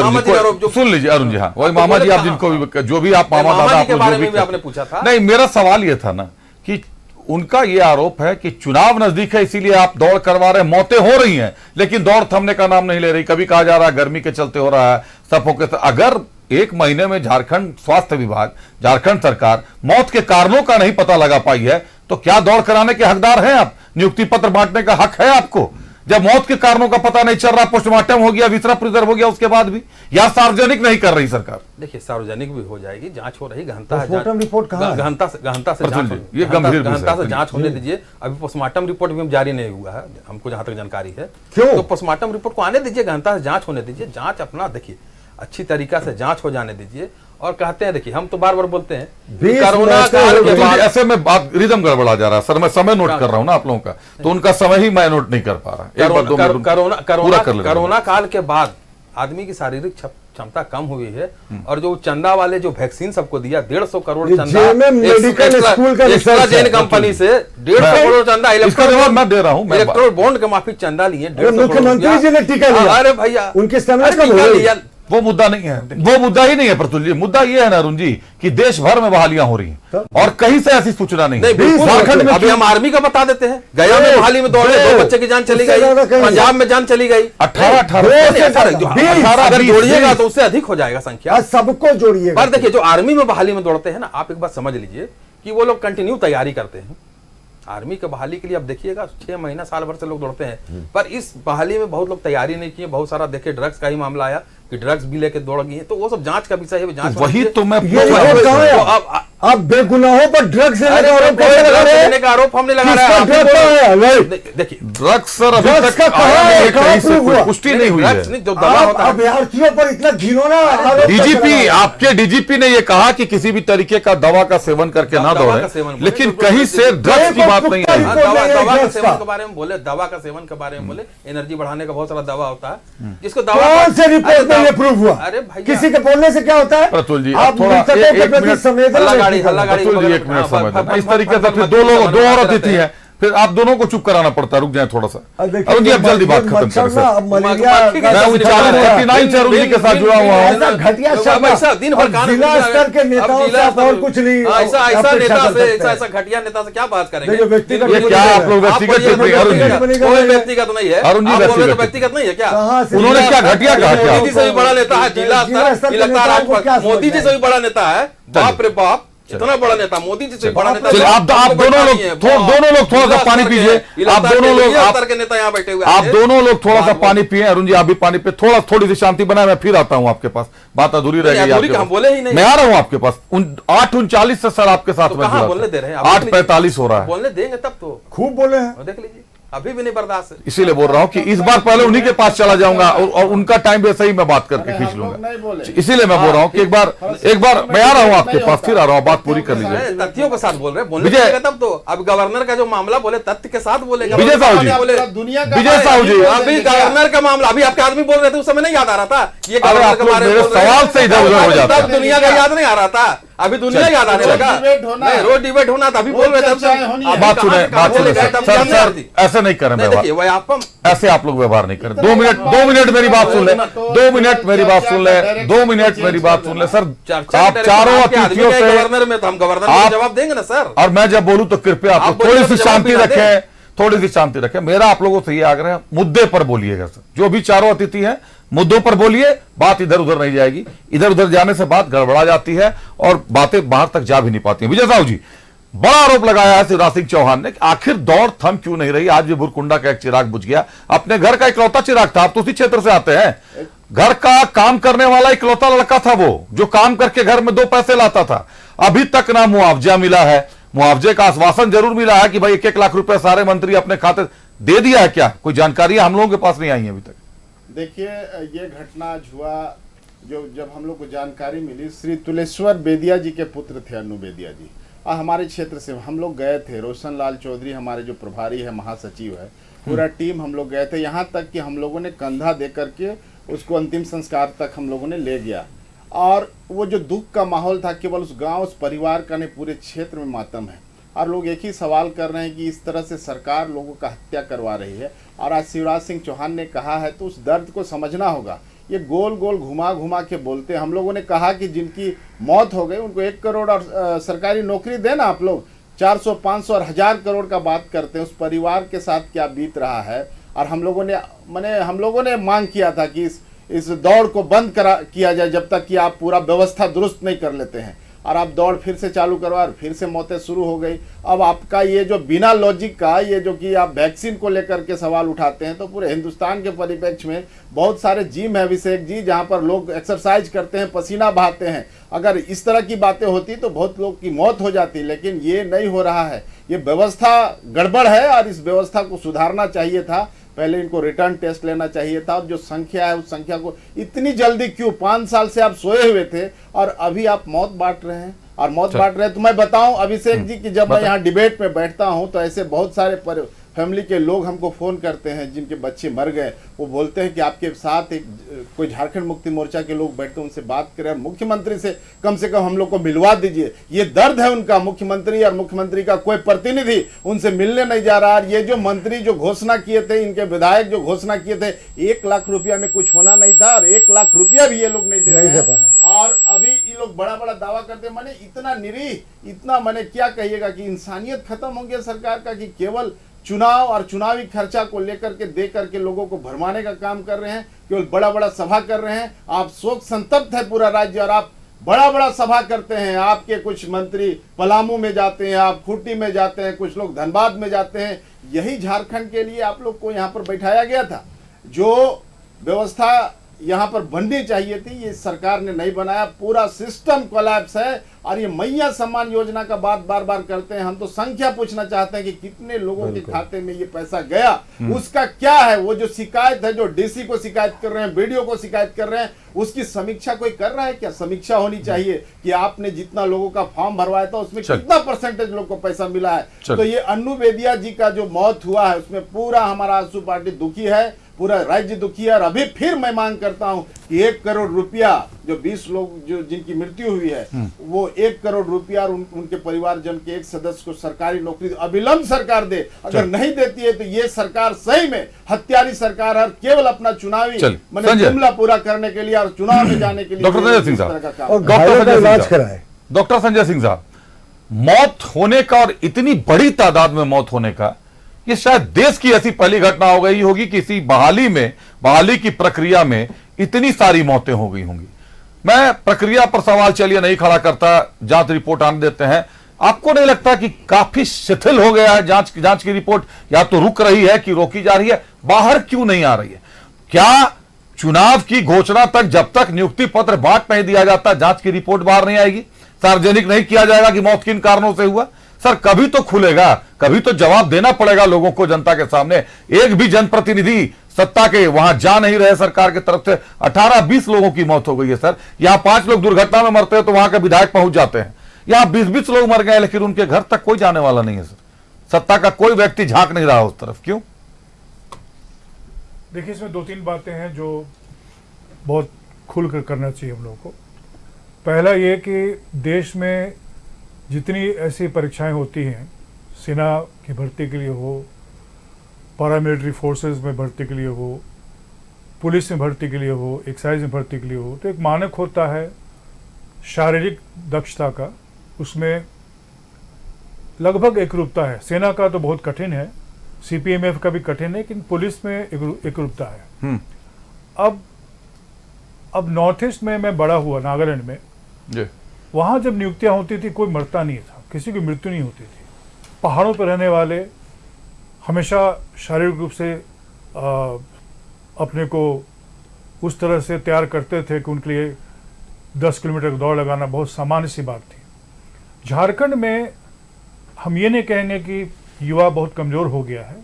सुन लीजिए। अरुण जी, हाँ वही मामा जी, आप जिनको भी जो भी आप मामा दादा के बारे में भी आपने पूछा था। नहीं, मेरा सवाल ये था ना कि उनका ये आरोप है कि चुनाव नजदीक है इसीलिए आप दौड़ करवा रहे हैं। मौतें हो रही हैं लेकिन दौड़ थमने का नाम नहीं ले रही। कभी कहा जा रहा है गर्मी के चलते हो रहा है, सफों के। अगर 1 महीने में झारखंड स्वास्थ्य विभाग, झारखंड सरकार मौत के कारणों का नहीं पता लगा पाई है तो क्या दौड़ कराने के हकदार हैं आप? नियुक्ति पत्र बांटने का हक है आपको? जब मौत के कारणों का पता नहीं चल रहा, पोस्टमार्टम हो गया, विसरा प्रिजर्व हो गया, उसके बाद भी या सार्वजनिक नहीं कर रही सरकार। देखिए सार्वजनिक भी हो जाएगी, जांच हो रही, गहनता है, पोस्टमार्टम रिपोर्ट कहाँ है? गहनता से ये गंभीर गहनता से विषय है। जांच होने दीजिए। अभी पोस्टमार्टम रिपोर्ट भी जारी नहीं हुआ है, हमको जहां तक जानकारी है। क्यों? तो पोस्टमार्टम रिपोर्ट को आने दीजिए, गहनता से जांच होने दीजिए, जांच अपना देखिए अच्छी तरीका से जांच हो जाने दीजिए। और कहते हैं, देखिए हम तो बार बार बोलते हैं बीस कोरोना में से काल के प्रतुल जी, बाद ऐसे में बात रिदम गड़बड़ा जा रहा है सर, मैं समय नोट कर रहा हूं ना आप लोगों का, तो उनका समय ही मैं नोट नहीं कर पा रहा। एक बार 2 मिनट पूरा कर लेना। कोरोना काल के बाद आदमी की शारीरिक क्षमता कम हुई है, और जो चंदा वाले जो वैक्सीन सबको दिया 150 करोड़ ये चंदा JMM मेडिकल स्कूल का रिसर्च है। कंपनी से 150 करोड़ चंदा, इसका जवाब मैं दे रहा हूं। इलेक्ट्रोल बॉन्ड के माफिक चंदा लिए 150 करोड़ मुख्यमंत्री जी ने टीका लिया। अरे भैया उनकी स्टेमिना अरे कम हो टीका गई। लिया। वो मुद्दा नहीं है, वो मुद्दा ही नहीं है प्रतुल जी। मुद्दा ये है ना अरुण जी कि देश भर में बहालियां हो रही हैं और कहीं से ऐसी सूचना नहीं नहीं है। बिल्कुल, झारखंड में अभी हम आर्मी का बता देते हैं, गया में बहाली में दौड़े 2 बच्चे की जान चली उससे गई, ज्यादा कहीं पंजाब में जान चली गई। 18 नहीं, ऐसा नहीं, जो 18 अगर 20 जोड़िएगा तो उससे अधिक हो जाएगा संख्या। आज सबको जोड़िए। पर देखिए जो आर्मी में बहाली में दौड़ते हैं ना, आप एक बात समझ लीजिए कि वो लोग कंटिन्यू तैयारी करते हैं आर्मी के बहाली के लिए। अब देखिएगा 6 महीना साल भर से लोग दौड़ते हैं, पर इस बहाली में बहुत लोग तैयारी नहीं किए। बहुत सारा देखिए ड्रग्स का ही मामला आया कि ड्रग्स भी लेके दौड़ गई है, तो वो सब जांच का विषय है, जांच वही तो मैं ये आरोप कहाँ है? आप बेगुनाहों पर ड्रग्स लेने का आरोप कैसे लगा रहे हैं? का आरोप हम नहीं लगा किसका ड्रग का रहे है? नहीं। देखिए ड्रग्स सर अभी ड्रग्स तक का कहाँ आया है? नहीं, कहाँ कहीं से प्रूव कोई हुआ? पुष्टि नहीं हुई ड्रग्स है। नहीं, जो दवा आप होता है। अभ्यर्थियों पर इतना घिनौना आरोप डीजीपी, कैसे लगा? आपके डीजीपी ने यह कहा कि किसी भी तरीके का दवा का सेवन करके ना दवा दौड़े, का सेवन बोले, लेकिन तो कहीं से ड्रग्स की बात नहीं आई। हाँ, बोल दवा रहे हैं दवा के ड्रग्स सेवन का। के बारे में बोले, दवा का सेवन के बारे में बोले, एनर्जी बढ़ाने का बहुत सारा दवा होता है जिसको दवा कौन से रिपोर्ट में ये प्रूव हुआ? अरे भैया किसी के बोलने से क्या होता है? प्रतुल जी, आप थोड़ा मृतकों एक के प्रति मिनट, संवेदना हल्ला व्यक्त गाड़ी, कर हल्ला रहे हैं। गाड़ी। प्रतुल जी एक मिनट समय दें। इस तरीके से फिर दो और अतिथि हैं, फिर आप दोनों को चुप कराना पड़ता है। रुक जाए थोड़ा सा अरुण जी, अब जल्दी बात खत्म करें सर। मैं उनचालीस 39 से अरुण जी के साथ जुड़ा हुआ हूँ। ऐसा घटिया अब शब्द ऐसा दिन भर अब कान जिला खुल स्तर के जाएगा। नेताओं अब से जिला आप स्तर- और कुछ नहीं हाँ, ऐसा अपेक्षा नेता कर से सकते हैं। ऐसा घटिया नेता से क्या बात करेंगे? देखिए, व्यक्तिगत ये क्या आप लोग व्यक्तिगत टिप्पणी, अरुण जी कोई व्यक्तिगत नहीं है। अरुण जी, आप बोल रहे हैं तो व्यक्तिगत व्यक्तिगत नहीं है क्या? कहाँ से? उन्होंने क्या घटिया कहा क्या? मोदी जी से भी बड़ा नेता है, जिला जिला स्तर स्तर के लगातार नेताओं को क्या मोदी जी समझना से भी बड़ा नेता है। बाप रे बाप, इतना बड़ा नेता, मोदी जी से बड़ा नेता। चलिए, आप दोनों लोग थोड़ा सा पानी पीजिए। आप दोनों लोग स्तर के नेता यहाँ बैठे हुए आप हैं। दोनों लोग थोड़ा सा पानी पिए। अरुण जी आप भी पानी पे, थोड़ी सी शांति बनाए। मैं फिर आता हूं आपके पास, बात अधूरी रह नहीं, गई अधूरी आपके कहाँ, पास। बोले ही नहीं। मैं आ रहा हूं आपके पास। 8:39 से सर आपके साथ तो में कहाँ जुड़ा बोलने था। दे रहे हैं? 8:45 हो रहा है, बोलने देंगे तब तो। खूब बोले हैं। और देख लीजिए अभी भी नहीं बर्दाश्त है। इसीलिए बोल रहा हूं कि इस बार पहले उन्हीं के पास चला जाऊंगा और उनका टाइम वैसे ही मैं बात करके खींच हम लोग लूंगा। नहीं बोले। इसीलिए मैं बोल रहा हूं कि एक बार मैं आ रहा हूं आपके पास, फिर आ रहा हूं, बात पूरी कर लीजिए। अरे, तथ्यों के साथ बोल रहे हैं, बोलने विजय- देंगे तब तो। अब गवर्नर का जो मामला बोले तथ्य के साथ बोलेगा। विजय साहू जी, बोले दुनिया का विजय साहू जी, अभी गवर्नर का मामला, अभी आपके आदमी बोल रहे थे, उस समय नहीं याद आ रहा था ये अरे गवर्नर आप के लोग बारे में मेरे बोल रहे हैं। सवाल से इधर-उधर हो जाते हैं। तब दुनिया का याद नहीं आ रहा था, अभी दुनिया याद आने रोज लगा। डिबेट होना है। नहीं, रोज डिबेट होना था, अभी बोल रहे थे चर्चाएं होनी है। बात सुने सर, ऐसे नहीं करें नहीं, व्यवहार, देखिए वही आपको ऐसे आप लोग व्यवहार नहीं करें। 2 मिनट मेरी बात सुन ले, 2 मिनट मेरी बात सुन ले, 2 मिनट मेरी बात सुन ले सर। आप चारों अतिथियों से, गवर्नर में तो हम गवर्नर को आप- जवाब देंगे ना सर। और मैं जब बोलूं तो कृपया आप आप लोग थोड़ी बोलिए सी तो शांति जवाब भी ना रखें, थोड़ी सी शांति रखें। मेरा आप लोगों से ये आग्रह है, मुद्दे पर बोलिएगा सर। जो भी चारों अतिथि हैं मुद्दों पर बोलिए, बात इधर उधर नहीं जाएगी। इधर उधर जाने से बात गड़बड़ा जाती है और बातें बाहर तक जा भी नहीं पाती हैं। विजय साहू जी, बड़ा आरोप लगाया है शिवराज सिंह चौहान ने कि आखिर दौड़ थम क्यों नहीं रही। आज भी भुरकुंडा का एक चिराग बुझ गया, अपने घर का इकलौता चिराग था। आप तो उसी क्षेत्र से आते हैं, घर का काम करने वाला इकलौता लड़का था वो, जो काम करके घर में 2 पैसे लाता था। अभी तक ना मुआवजा मिला है। मुआवजे का आश्वासन जरूर मिला है कि भाई 1-1 लाख रुपए सारे मंत्री अपने खाते दे दिया है, क्या कोई जानकारी हम लोगों के पास नहीं आई है अभी तक। देखिए, ये घटना आज हुआ जो जब हम लोग को जानकारी मिली। श्री तुलेश्वर बेदिया जी के पुत्र थे, अनु बेदिया जी, और हमारे क्षेत्र से हम लोग गए थे। रोशन लाल चौधरी हमारे जो प्रभारी है, महासचिव है, पूरा टीम हम लोग गए थे। यहाँ तक कि हम लोगों ने कंधा दे करके उसको अंतिम संस्कार तक हम लोगों ने ले गया। और वो जो दुख का माहौल था, केवल उस गांव, उस परिवार का नहीं, पूरे क्षेत्र में मातम है। और लोग एक ही सवाल कर रहे हैं कि इस तरह से सरकार लोगों का हत्या करवा रही है। और आज शिवराज सिंह चौहान ने कहा है तो उस दर्द को समझना होगा। ये गोल गोल घुमा घुमा के बोलते हैं। हम लोगों ने कहा कि जिनकी मौत हो गई उनको 1 करोड़ और सरकारी नौकरी देना। आप लोग 400, 500 और 1000 करोड़ का बात करते हैं। उस परिवार के साथ क्या बीत रहा है। और हम लोगों ने मांग किया था कि इस दौड़ को बंद किया जाए जब तक कि आप पूरा व्यवस्था दुरुस्त नहीं कर लेते हैं। और आप दौड़ फिर से चालू करवा, फिर से मौतें शुरू हो गई। अब आपका ये जो बिना लॉजिक का ये जो कि आप वैक्सीन को लेकर के सवाल उठाते हैं, तो पूरे हिंदुस्तान के परिप्रेक्ष्य में बहुत सारे जिम है अभिषेक जी, जहां पर लोग एक्सरसाइज करते हैं, पसीना बहाते हैं। अगर इस तरह की बातें होती तो बहुत लोग की मौत हो जाती, लेकिन ये नहीं हो रहा है। ये व्यवस्था गड़बड़ है और इस व्यवस्था को सुधारना चाहिए था। पहले इनको रिटर्न टेस्ट लेना चाहिए था। और जो संख्या है उस संख्या को इतनी जल्दी क्यों, 5 साल से आप सोए हुए थे और अभी आप मौत बांट रहे हैं और मौत बांट रहे हैं। तो मैं बताऊं अभिषेक जी कि जब मैं यहाँ डिबेट में बैठता हूं तो ऐसे बहुत सारे फैमिली के लोग हमको फोन करते हैं जिनके बच्चे मर गए। वो बोलते हैं कि आपके साथ एक कोई झारखंड मुक्ति मोर्चा के लोग बैठते हैं, उनसे बात करें, मुख्यमंत्री से कम हम लोग को मिलवा दीजिए। ये दर्द है उनका, मुख्यमंत्री और मुख्यमंत्री का कोई प्रतिनिधि उनसे मिलने नहीं जा रहा। ये जो मंत्री जो घोषणा किए थे, इनके विधायक जो घोषणा किए थे, 1 लाख रुपया में कुछ होना नहीं था और 1 लाख रुपया भी ये लोग नहीं दे रहे हैं। और अभी ये लोग बड़ा बड़ा दावा करते हैं। मैंने इतना निरीह, इतना मैंने क्या कहिएगा कि इंसानियत खत्म हो गया सरकार का, कि केवल चुनाव और चुनावी खर्चा को लेकर के दे करके लोगों को भरमाने का काम कर रहे हैं। केवल बड़ा बड़ा सभा कर रहे हैं। आप शोक संतप्त है पूरा राज्य और आप बड़ा बड़ा सभा करते हैं। आपके कुछ मंत्री पलामू में जाते हैं, आप खूंटी में जाते हैं, कुछ लोग धनबाद में जाते हैं। यही झारखंड के लिए आप लोग को यहाँ पर बैठाया गया था। जो व्यवस्था यहाँ पर बननी चाहिए थी ये सरकार ने नहीं बनाया। पूरा सिस्टम कोलैप्स है। और ये मैया सम्मान योजना का बात बार बार करते हैं। हम तो संख्या पूछना चाहते हैं कि कितने लोगों के खाते में ये पैसा गया, उसका क्या है। वो जो शिकायत है, जो डीसी को शिकायत कर रहे हैं, बीडीओ को शिकायत कर रहे हैं, उसकी समीक्षा कोई कर रहा है क्या? समीक्षा होनी चाहिए कि आपने जितना लोगों का फॉर्म भरवाया था उसमें कितना परसेंटेज लोग को पैसा मिला है। तो ये अन्नू बेदिया जी का जो मौत हुआ है उसमें पूरा हमारा आजसू पार्टी दुखी है, पूरा राज्य दुखी है। और अभी फिर मैं मांग करता हूं कि 1 करोड़ रुपया, जो 20 लोग जो जिनकी मृत्यु हुई है, वो 1 करोड़ रुपया और उनके परिवारजन के एक सदस्य को सरकारी नौकरी अविलंब सरकार दे। अगर नहीं देती है तो ये सरकार सही में हत्यारी सरकार है, केवल अपना चुनावी जुमला पूरा करने के लिए और चुनाव में जाने के लिए। डॉक्टर संजय सिंह साहब, डॉक्टर संजय सिंह साहब, मौत होने का और इतनी बड़ी तादाद में मौत होने का ये शायद देश की ऐसी पहली घटना हो गई होगी कि इसी बहाली की प्रक्रिया में इतनी सारी मौतें हो गई होंगी। मैं प्रक्रिया पर सवाल चलिए नहीं खड़ा करता, जांच रिपोर्ट आने देते हैं। आपको नहीं लगता कि काफी शिथिल हो गया है जांच की रिपोर्ट? या तो रुक रही है कि रोकी जा रही है? बाहर क्यों नहीं आ रही है? क्या चुनाव की घोषणा तक जब तक नियुक्ति पत्र बांट नहीं दिया जाता जांच की रिपोर्ट बाहर नहीं आएगी, सार्वजनिक नहीं किया जाएगा कि मौत किन कारणों से हुआ? सर कभी तो खुलेगा, कभी तो जवाब देना पड़ेगा लोगों को, जनता के सामने। एक भी जनप्रतिनिधि सत्ता के वहां जा नहीं रहे सरकार की तरफ से। 18-20 लोगों की मौत हो गई है सर। यहां 5 लोग दुर्घटना में मरते हैं तो वहां के विधायक पहुंच जाते हैं। यहां 20-20 लोग मर गए लेकिन उनके घर तक कोई जाने वाला नहीं है सर। सत्ता का कोई व्यक्ति झांक नहीं रहा उस तरफ, क्यों? देखिए, इसमें 2-3 बातें हैं जो बहुत खुलकर करना चाहिए हम लोगों को। पहला ये कि देश में जितनी ऐसी परीक्षाएं होती हैं, सेना की भर्ती के लिए हो, पैरामिलिट्री फोर्सेस में भर्ती के लिए हो, पुलिस में भर्ती के लिए हो, एक्साइज में भर्ती के लिए हो, तो एक मानक होता है शारीरिक दक्षता का। उसमें लगभग एकरूपता है। सेना का तो बहुत कठिन है, सीपीएमएफ का भी कठिन है, लेकिन पुलिस में एकरूपता है। अब नॉर्थ ईस्ट में मैं बड़ा हुआ, नागालैंड में, वहाँ जब नियुक्तियाँ होती थी कोई मरता नहीं था, किसी की मृत्यु नहीं होती थी। पहाड़ों पर रहने वाले हमेशा शारीरिक रूप से अपने को उस तरह से तैयार करते थे कि उनके लिए 10 किलोमीटर दौड़ लगाना बहुत सामान्य सी बात थी। झारखंड में हम ये नहीं कहेंगे कि युवा बहुत कमज़ोर हो गया है,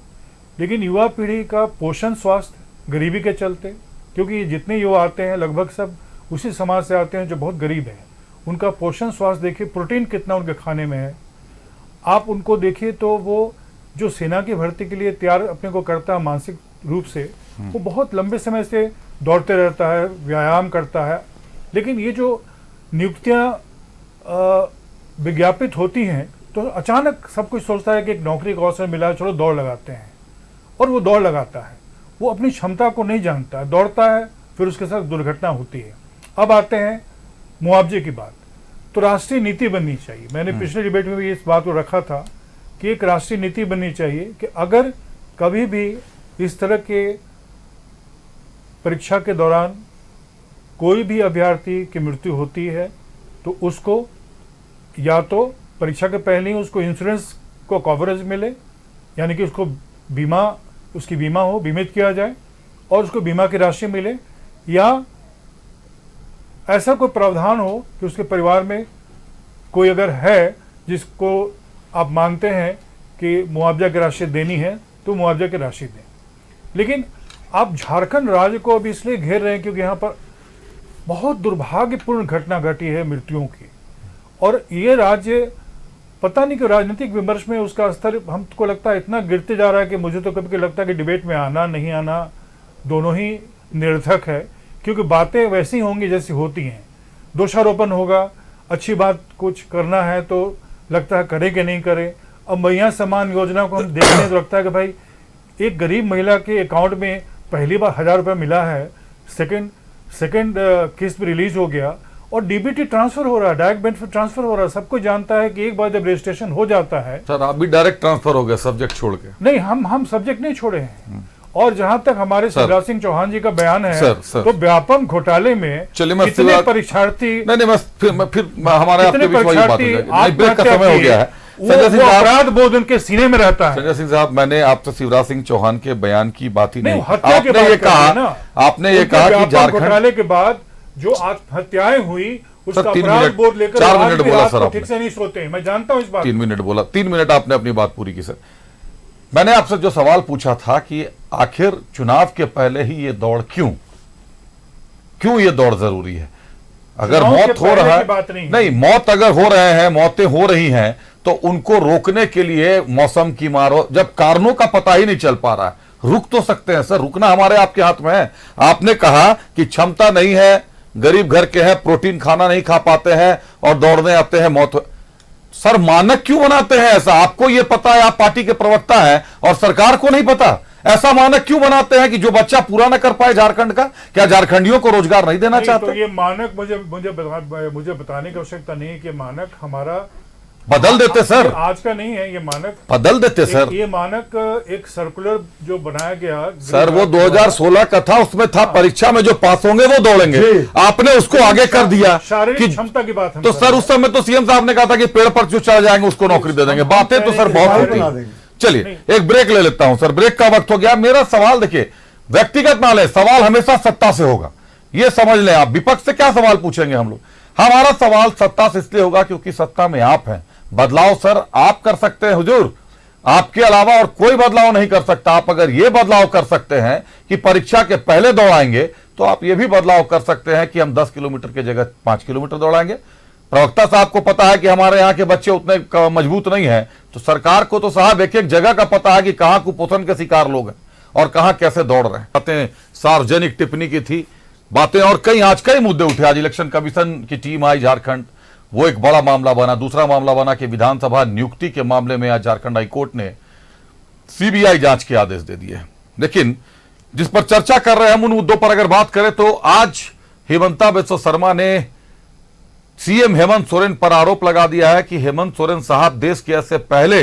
लेकिन युवा पीढ़ी का पोषण स्वास्थ्य गरीबी के चलते, क्योंकि जितने युवा आते हैं लगभग सब उसी समाज से आते हैं जो बहुत गरीब है। उनका पोषण स्वास्थ्य देखिए, प्रोटीन कितना उनके खाने में है। आप उनको देखिए तो वो जो सेना की भर्ती के लिए तैयार अपने को करता है मानसिक रूप से, वो बहुत लंबे समय से दौड़ते रहता है, व्यायाम करता है। लेकिन ये जो नियुक्तियाँ विज्ञापित होती हैं तो अचानक सब कुछ सोचता है कि एक नौकरी का अवसर मिला है, चलो दौड़ लगाते हैं, और वो दौड़ लगाता है। वो अपनी क्षमता को नहीं जानता है, दौड़ता है, फिर उसके साथ दुर्घटना होती है। अब आते हैं मुआवजे की बात। तो राष्ट्रीय नीति बननी चाहिए। मैंने पिछले डिबेट में भी इस बात को रखा था कि एक राष्ट्रीय नीति बननी चाहिए कि अगर कभी भी इस तरह के परीक्षा के दौरान कोई भी अभ्यर्थी की मृत्यु होती है तो उसको या तो परीक्षा के पहले ही उसको इंश्योरेंस को कवरेज मिले, यानी कि उसको बीमा, उसकी बीमा हो, बीमित किया जाए और उसको बीमा की राशि मिले, या ऐसा कोई प्रावधान हो कि उसके परिवार में कोई अगर है जिसको आप मानते हैं कि मुआवजा की राशि देनी है तो मुआवजा की राशि दें। लेकिन आप झारखंड राज्य को अभी इसलिए घेर रहे हैं क्योंकि यहाँ पर बहुत दुर्भाग्यपूर्ण घटना घटी है मृत्युओं की, और ये राज्य पता नहीं कि राजनीतिक विमर्श में उसका स्तर हमको लगता है इतना गिरते जा रहा है कि मुझे तो कभी लगता है कि डिबेट में आना नहीं आना दोनों ही निरर्थक है, क्योंकि बातें वैसी होंगी जैसी होती हैं। दोषारोपण होगा, अच्छी बात कुछ करना है तो लगता है करे कि नहीं करे। अब मैया सम्मान योजना को हम देखने तो लगता है कि भाई एक गरीब महिला के अकाउंट में पहली बार 1000 रुपये मिला है, सेकंड किस्त रिलीज हो गया और डीबीटी ट्रांसफर हो रहा है, डायरेक्ट बेनिफिट ट्रांसफर हो रहा है। सबको जानता है कि एक बार जब रजिस्ट्रेशन हो जाता है। सर आप भी डायरेक्ट ट्रांसफर हो गए सब्जेक्ट छोड़ के? नहीं, हम सब्जेक्ट नहीं छोड़े हैं। और जहां तक हमारे शिवराज सिंह चौहान जी का बयान है, सर। तो व्यापम घोटाले में कितने परीक्षार्थी, नहीं फिर हमारे आपके बीच वही बात हो जाएगी। ब्रेक का समय हो गया है। संजय सिंह अपराध बोध उनके सीने में रहता है। संजय सिंह साहब, मैंने आपसे शिवराज सिंह चौहान के बयान की बात ही नहीं, हत्या के आपने ये कहा कि झारखंड घोटाले के बाद जो आत्महत्याएं हुई उसका सर 3 अपराध मिनट बोध लेकर 4 मिनट बोला सर, ठीक से नहीं सोते हैं। मैं जानता हूं इस बात। 3 मिनट बोला, 3 मिनट आपने अपनी बात पूरी की। सर मैंने आपसे जो सवाल पूछा था कि आखिर चुनाव के पहले ही ये दौड़ क्यों ये दौड़ जरूरी है? अगर मौत हो रहा है, नहीं मौत अगर हो रहे हैं, मौतें हो रही हैं, तो उनको रोकने के लिए मौसम की मारो, जब कारणों का पता ही नहीं चल पा रहा है, रुक तो सकते हैं सर। रुकना हमारे आपके हाथ में है। आपने कहा कि क्षमता नहीं है, गरीब घर के हैं, प्रोटीन खाना नहीं खा पाते हैं और दौड़ने आते हैं, मौत। सर मानक क्यों बनाते हैं ऐसा? आपको यह पता है, आप पार्टी के प्रवक्ता हैं और सरकार को नहीं पता। ऐसा मानक क्यों बनाते हैं कि जो बच्चा पूरा न कर पाए झारखंड का? क्या झारखंडियों को रोजगार नहीं देना चाहते? तो ये मानक मुझे बताने की आवश्यकता नहीं है कि मानक हमारा बदल देते सर। आज का नहीं है ये मानक, बदल देते सर। ये मानक एक सर्कुलर जो बनाया गया सर, वो 2016 का था, उसमें था परीक्षा में जो पास होंगे वो दौड़ेंगे। आपने उसको आगे कर दिया। शारीरिक क्षमता की बात है। तो सर उस समय तो सीएम साहब ने कहा था कि पेड़ पर जो चढ़ जाएंगे उसको नौकरी दे देंगे। बातें तो सर बहुत होती है। चलिए एक ब्रेक ले लेता हूं सर, ब्रेक का वक्त हो गया। मेरा सवाल देखिए, व्यक्तिगत ना ले, सवाल हमेशा सत्ता से होगा, ये समझ लें आप। विपक्ष से क्या सवाल पूछेंगे हम लोग? हमारा सवाल सत्ता से इसलिए होगा क्योंकि सत्ता में आप हैं। बदलाव सर आप कर सकते हैं हुजूर, आपके अलावा और कोई बदलाव नहीं कर सकता। आप अगर ये बदलाव कर सकते हैं कि परीक्षा के पहले दौड़ाएंगे, तो आप ये भी बदलाव कर सकते हैं कि हम 10 किलोमीटर की जगह 5 किलोमीटर दौड़ाएंगे। प्रवक्ता साहब को पता है कि हमारे यहाँ के बच्चे उतने मजबूत नहीं हैं, तो सरकार को तो साहब एक एक जगह का पता है कि कहाँ कुपोषण के शिकार लोग हैं और कहाँ कैसे दौड़ रहे हैं। बातें सार्वजनिक टिप्पणी की थी, बातें और आज कई मुद्दे उठे। आज इलेक्शन कमीशन की टीम आई झारखंड, वो एक बड़ा मामला बना। दूसरा मामला बना कि विधानसभा नियुक्ति के मामले में आज झारखंड हाईकोर्ट ने सीबीआई जांच के आदेश दे दिए। लेकिन जिस पर चर्चा कर रहे हैं हम उन मुद्दों पर अगर बात करें तो आज हेमंता बिस्वा शर्मा ने सीएम हेमंत सोरेन पर आरोप लगा दिया है कि हेमंत सोरेन साहब देश के ऐसे पहले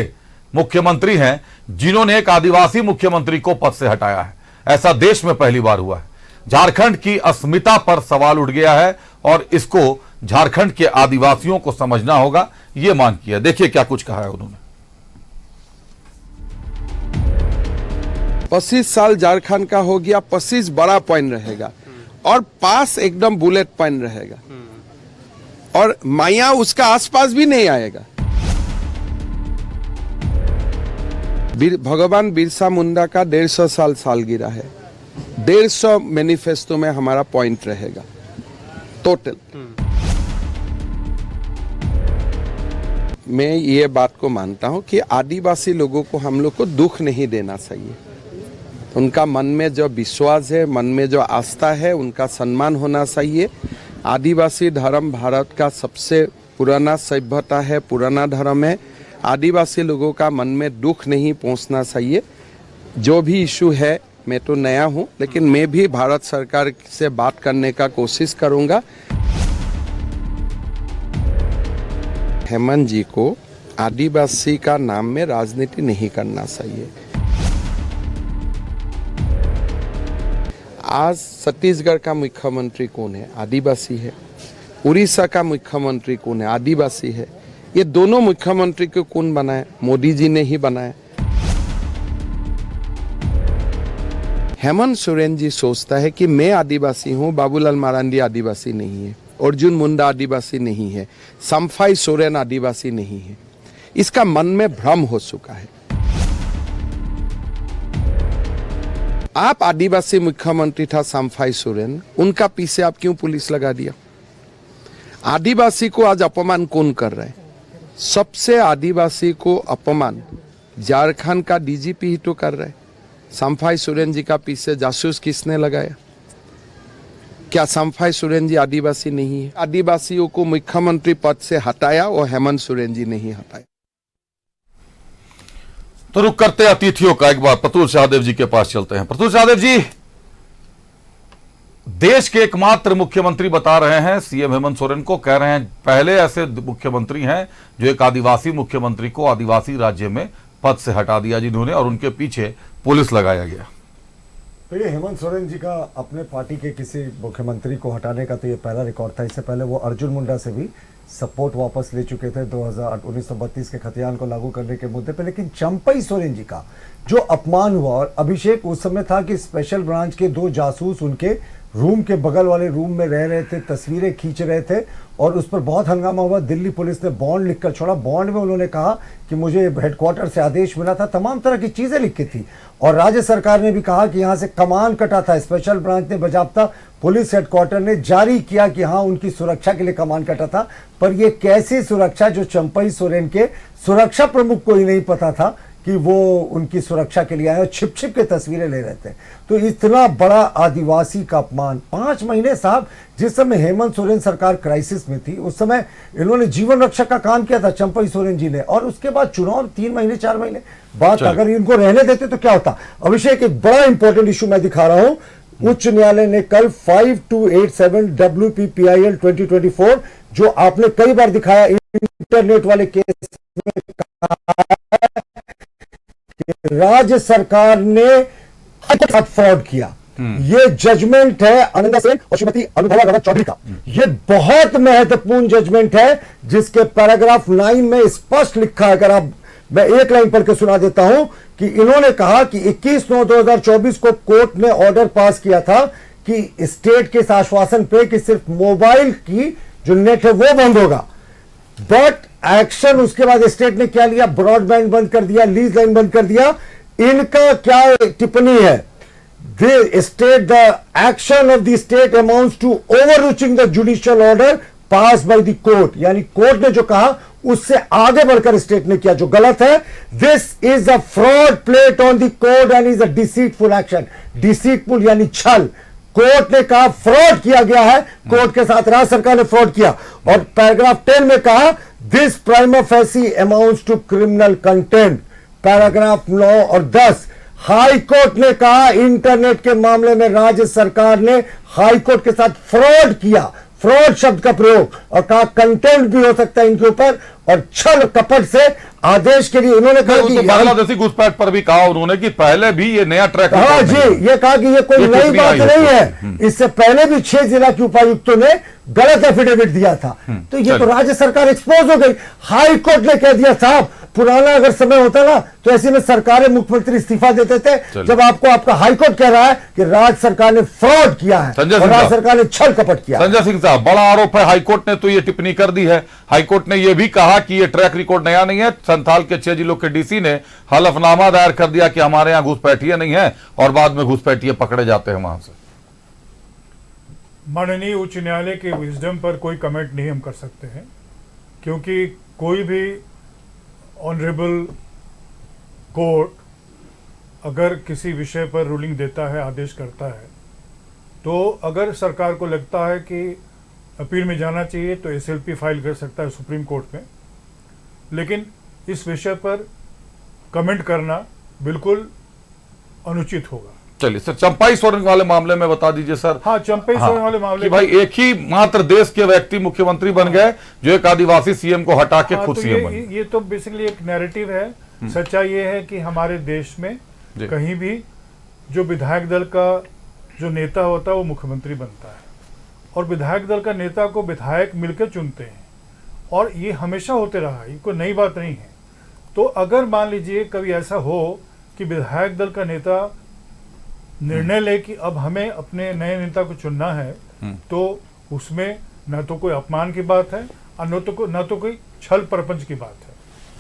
मुख्यमंत्री हैं जिन्होंने एक आदिवासी मुख्यमंत्री को पद से हटाया है। ऐसा देश में पहली बार हुआ है। झारखंड की अस्मिता पर सवाल उठ गया है और इसको झारखंड के आदिवासियों को समझना होगा, यह मांग किया। देखिए क्या कुछ कहा है उन्होंने। 25 साल झारखंड का हो गया, 25 बड़ा पॉइंट रहेगा और पास एकदम बुलेट पॉइंट रहेगा और माया उसका आसपास भी नहीं आएगा। भगवान बिरसा मुंडा का 150 साल सालगिरह है। 150 मैनिफेस्टो में हमारा पॉइंट रहेगा टोटल। मैं ये बात को मानता हूं कि आदिवासी लोगों को हम लोग को दुख नहीं देना चाहिए। उनका मन में जो विश्वास है, मन में जो आस्था है, उनका सम्मान होना चाहिए। आदिवासी धर्म भारत का सबसे पुराना सभ्यता है, पुराना धर्म है। आदिवासी लोगों का मन में दुख नहीं पहुंचना चाहिए। जो भी इशू है, मैं तो नया हूं, लेकिन मैं भी भारत सरकार से बात करने का कोशिश करूंगा। हेमंत जी को आदिवासी का नाम में राजनीति नहीं करना चाहिए। आज छत्तीसगढ़ का मुख्यमंत्री कौन है? आदिवासी है। उड़ीसा का मुख्यमंत्री कौन है? आदिवासी है। ये दोनों मुख्यमंत्री को कौन बनाए? मोदी जी ने ही बनाए। हेमंत सोरेन जी सोचता है कि मैं आदिवासी हूं, बाबूलाल मरांडी आदिवासी नहीं है, अर्जुन मुंडा आदिवासी नहीं है, सम्फाई सोरेन आदिवासी नहीं है। इसका मन में भ्रम हो चुका है। आप आदिवासी मुख्यमंत्री था सम्फाई सोरेन, उनका पीछे आप क्यों पुलिस लगा दिया? आदिवासी को आज अपमान कौन कर रहा है? सबसे आदिवासी को अपमान झारखंड का डीजीपी ही तो कर रहा है। सम्फाई सोरेन जी का पीछे जासूस किसने लगाया? क्या सम्फाई सोरेन जी आदिवासी नहीं है? आदिवासियों को मुख्यमंत्री पद से हटाया और हेमंत सोरेन जी ने ही हटाया। तो रुक करते अतिथियों का, एक बार प्रतुल सहदेव जी के पास चलते हैं। प्रतुल सहदेव जी, देश के एकमात्र मुख्यमंत्री बता रहे हैं सीएम हेमंत सोरेन को, कह रहे हैं पहले ऐसे मुख्यमंत्री हैं जो एक आदिवासी मुख्यमंत्री को आदिवासी राज्य में पद से हटा दिया जिन्होंने, और उनके पीछे पुलिस लगाया गया। तो ये हेमंत सोरेन जी का अपने पार्टी के किसी मुख्यमंत्री को हटाने का तो ये पहला रिकॉर्ड था। इससे पहले वो अर्जुन मुंडा से भी सपोर्ट वापस ले चुके थे 1932 के खतियान को लागू करने के मुद्दे पे। लेकिन चंपई सोरेन जी का जो अपमान हुआ, और अभिषेक उस समय था कि स्पेशल ब्रांच के 2 जासूस उनके रूम के बगल वाले रूम में रह रहे थे, तस्वीरें खींच रहे थे, और उस पर बहुत हंगामा हुआ। दिल्ली पुलिस ने बॉन्ड लिखकर छोड़ा। बॉन्ड में उन्होंने कहा कि मुझे हेडक्वार्टर से आदेश मिला था, तमाम तरह की चीजें लिखी थी। और राज्य सरकार ने भी कहा कि यहाँ से कमान कटा था, स्पेशल ब्रांच ने बजाबता पुलिस हेडक्वार्टर ने जारी किया कि हाँ उनकी सुरक्षा के लिए कमान कटा था। पर यह कैसी सुरक्षा जो चंपई सोरेन के सुरक्षा प्रमुख को ही नहीं पता था कि वो उनकी सुरक्षा के लिए आए और छिप छिप के तस्वीरें ले रहे थे। तो इतना बड़ा आदिवासी का अपमान। 5 महीने साहब, जिस समय हेमंत सोरेन सरकार क्राइसिस में थी उस समय इन्होंने जीवन रक्षक का काम किया था चंपई सोरेन जी ने, और उसके बाद चुनाव 3 महीने 4 महीने बाद अगर इनको रहने देते तो क्या होता? अभिषेक, एक बड़ा इंपॉर्टेंट इशू मैं दिखा रहा हूं। उच्च न्यायालय ने कल 5287 WPPIL 2024 जो आपने कई बार दिखाया इंटरनेट वाले केस में, राज्य सरकार ने फ्रॉड किया। ये जजमेंट है आनंदा सेन और श्रीमती अनुभवा गौरव चौधरी का। ये बहुत महत्वपूर्ण जजमेंट है जिसके पैराग्राफ 9 में स्पष्ट लिखा है। अगर आप, मैं एक लाइन पढ़ के सुना देता हूं कि इन्होंने कहा कि 21/9/2024 को कोर्ट ने ऑर्डर पास किया था कि स्टेट के इस आश्वासन पे कि सिर्फ मोबाइल की जो नेट है वो बंद होगा, बट एक्शन उसके बाद स्टेट ने क्या लिया? ब्रॉडबैंड बंद कर दिया, लीज लाइन बंद कर दिया। इनका क्या टिप्पणी है? The state, the action of the state amounts to overreaching the judicial order passed by the court। यानी कोर्ट ने जो कहा उससे आगे बढ़कर स्टेट ने किया, जो गलत है। This is a fraud played on the court and is a deceitful action। deceitful यानी छल। कोर्ट ने कहा फ्रॉड किया गया है, कोर्ट के साथ राज्य सरकार ने फ्रॉड किया। और पैराग्राफ 10 में कहा this prima facie amounts to criminal contempt. Paragraph 9 और 10 हाई कोर्ट ने कहा इंटरनेट के मामले में राज्य सरकार ने हाई कोर्ट के साथ फ्रॉड किया, फ्रॉड शब्द का प्रयोग, और कहा कंटेंट भी हो सकता है इनके ऊपर, और छल कपट से आदेश के लिए उन्होंने कहा कि बांग्लादेशी घुसपैठ पर भी कहा उन्होंने कि पहले भी ये नया ट्रैक। हाँ जी, ये कहा कि ये कोई नई बात नहीं है, इससे पहले भी 6 जिला के उपायुक्तों ने गलत एफिडेविट दिया था। तो ये तो राज्य सरकार एक्सपोज हो गई। हाई कोर्ट ने कह दिया साहब, पुराना अगर समय होता ना तो ऐसे में सरकारें, मुख्यमंत्री इस्तीफा देते थे। जब आपको आपका हाईकोर्ट कह रहा है कि राज्य सरकार ने फ्रॉड किया है और राज्य सरकार ने छल कपट किया। संजय सिंह साहब, बड़ा आरोप है, हाईकोर्ट ने तो ये टिप्पणी कर दी है। हाईकोर्ट ने यह भी कहा कि ये ट्रैक रिकॉर्ड नया नहीं है। संथाल के 6 जिलों के डीसी ने हलफनामा दायर कर दिया कि हमारे यहां घुसपैठिए नहीं है, और बाद में घुसपैठिए पकड़े जाते हैं वहां से। माननीय उच्च न्यायालय के विजडम पर कोई कमेंट नहीं हम कर सकते हैं, क्योंकि कोई भी ऑनरेबल कोर्ट अगर किसी विषय पर रूलिंग देता है, आदेश करता है, तो अगर सरकार को लगता है कि अपील में जाना चाहिए तो SLP फाइल कर सकता है सुप्रीम कोर्ट में। लेकिन इस विषय पर कमेंट करना बिल्कुल अनुचित होगा। चलिए सर, चंपाई सोरेन वाले मामले में बता दीजिए सर। हाँ, चंपाई सोरेन वाले मामले कि भाई एक ही मात्र देश के व्यक्ति मुख्यमंत्री बन गए जो एक आदिवासी सीएम को हटा के खुद सीएम बने। ये तो बेसिकली एक नैरेटिव है। सच्चाई ये है कि हमारे देश में कहीं भी जो विधायक दल का जो नेता होता है वो मुख्यमंत्री बनता है, और विधायक दल का नेता को विधायक मिलकर चुनते हैं, और ये हमेशा होते रहा, ये कोई नई बात नहीं है। तो अगर मान लीजिए कभी ऐसा हो कि विधायक दल का नेता निर्णय ले कि अब हमें अपने नए नेता को चुनना है, तो उसमें न तो कोई अपमान की बात है और न तो कोई छल प्रपंच की बात है।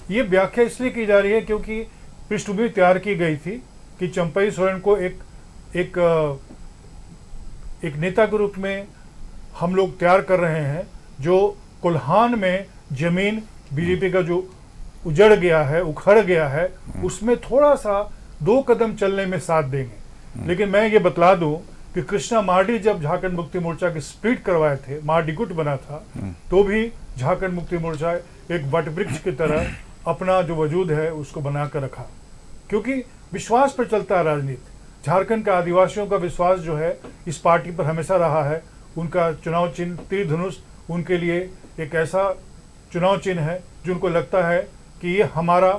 ये व्याख्या इसलिए की जा रही है क्योंकि पृष्ठभूमि तैयार की गई थी कि चंपई सोरेन को एक नेता के रूप में हम लोग तैयार कर रहे हैं, जो कोल्हान में जमीन बीजेपी का जो उजड़ गया है, उखड़ गया है, उसमें थोड़ा सा 2 कदम चलने में साथ देंगे। लेकिन मैं ये बतला दूं कि कृष्णा मार्डी जब झारखंड मुक्ति मोर्चा के स्प्लिट करवाए थे, मार्डी गुट बना था, तो भी झारखंड मुक्ति मोर्चा एक वटवृक्ष की तरह अपना जो वजूद है उसको बना कर रखा, क्योंकि विश्वास पर चलता है राजनीति। झारखंड के आदिवासियों का विश्वास जो है इस पार्टी पर हमेशा रहा है। उनका चुनाव चिन्ह तीर धनुष उनके लिए एक ऐसा चुनाव चिन्ह है जो उनको लगता है कि ये हमारा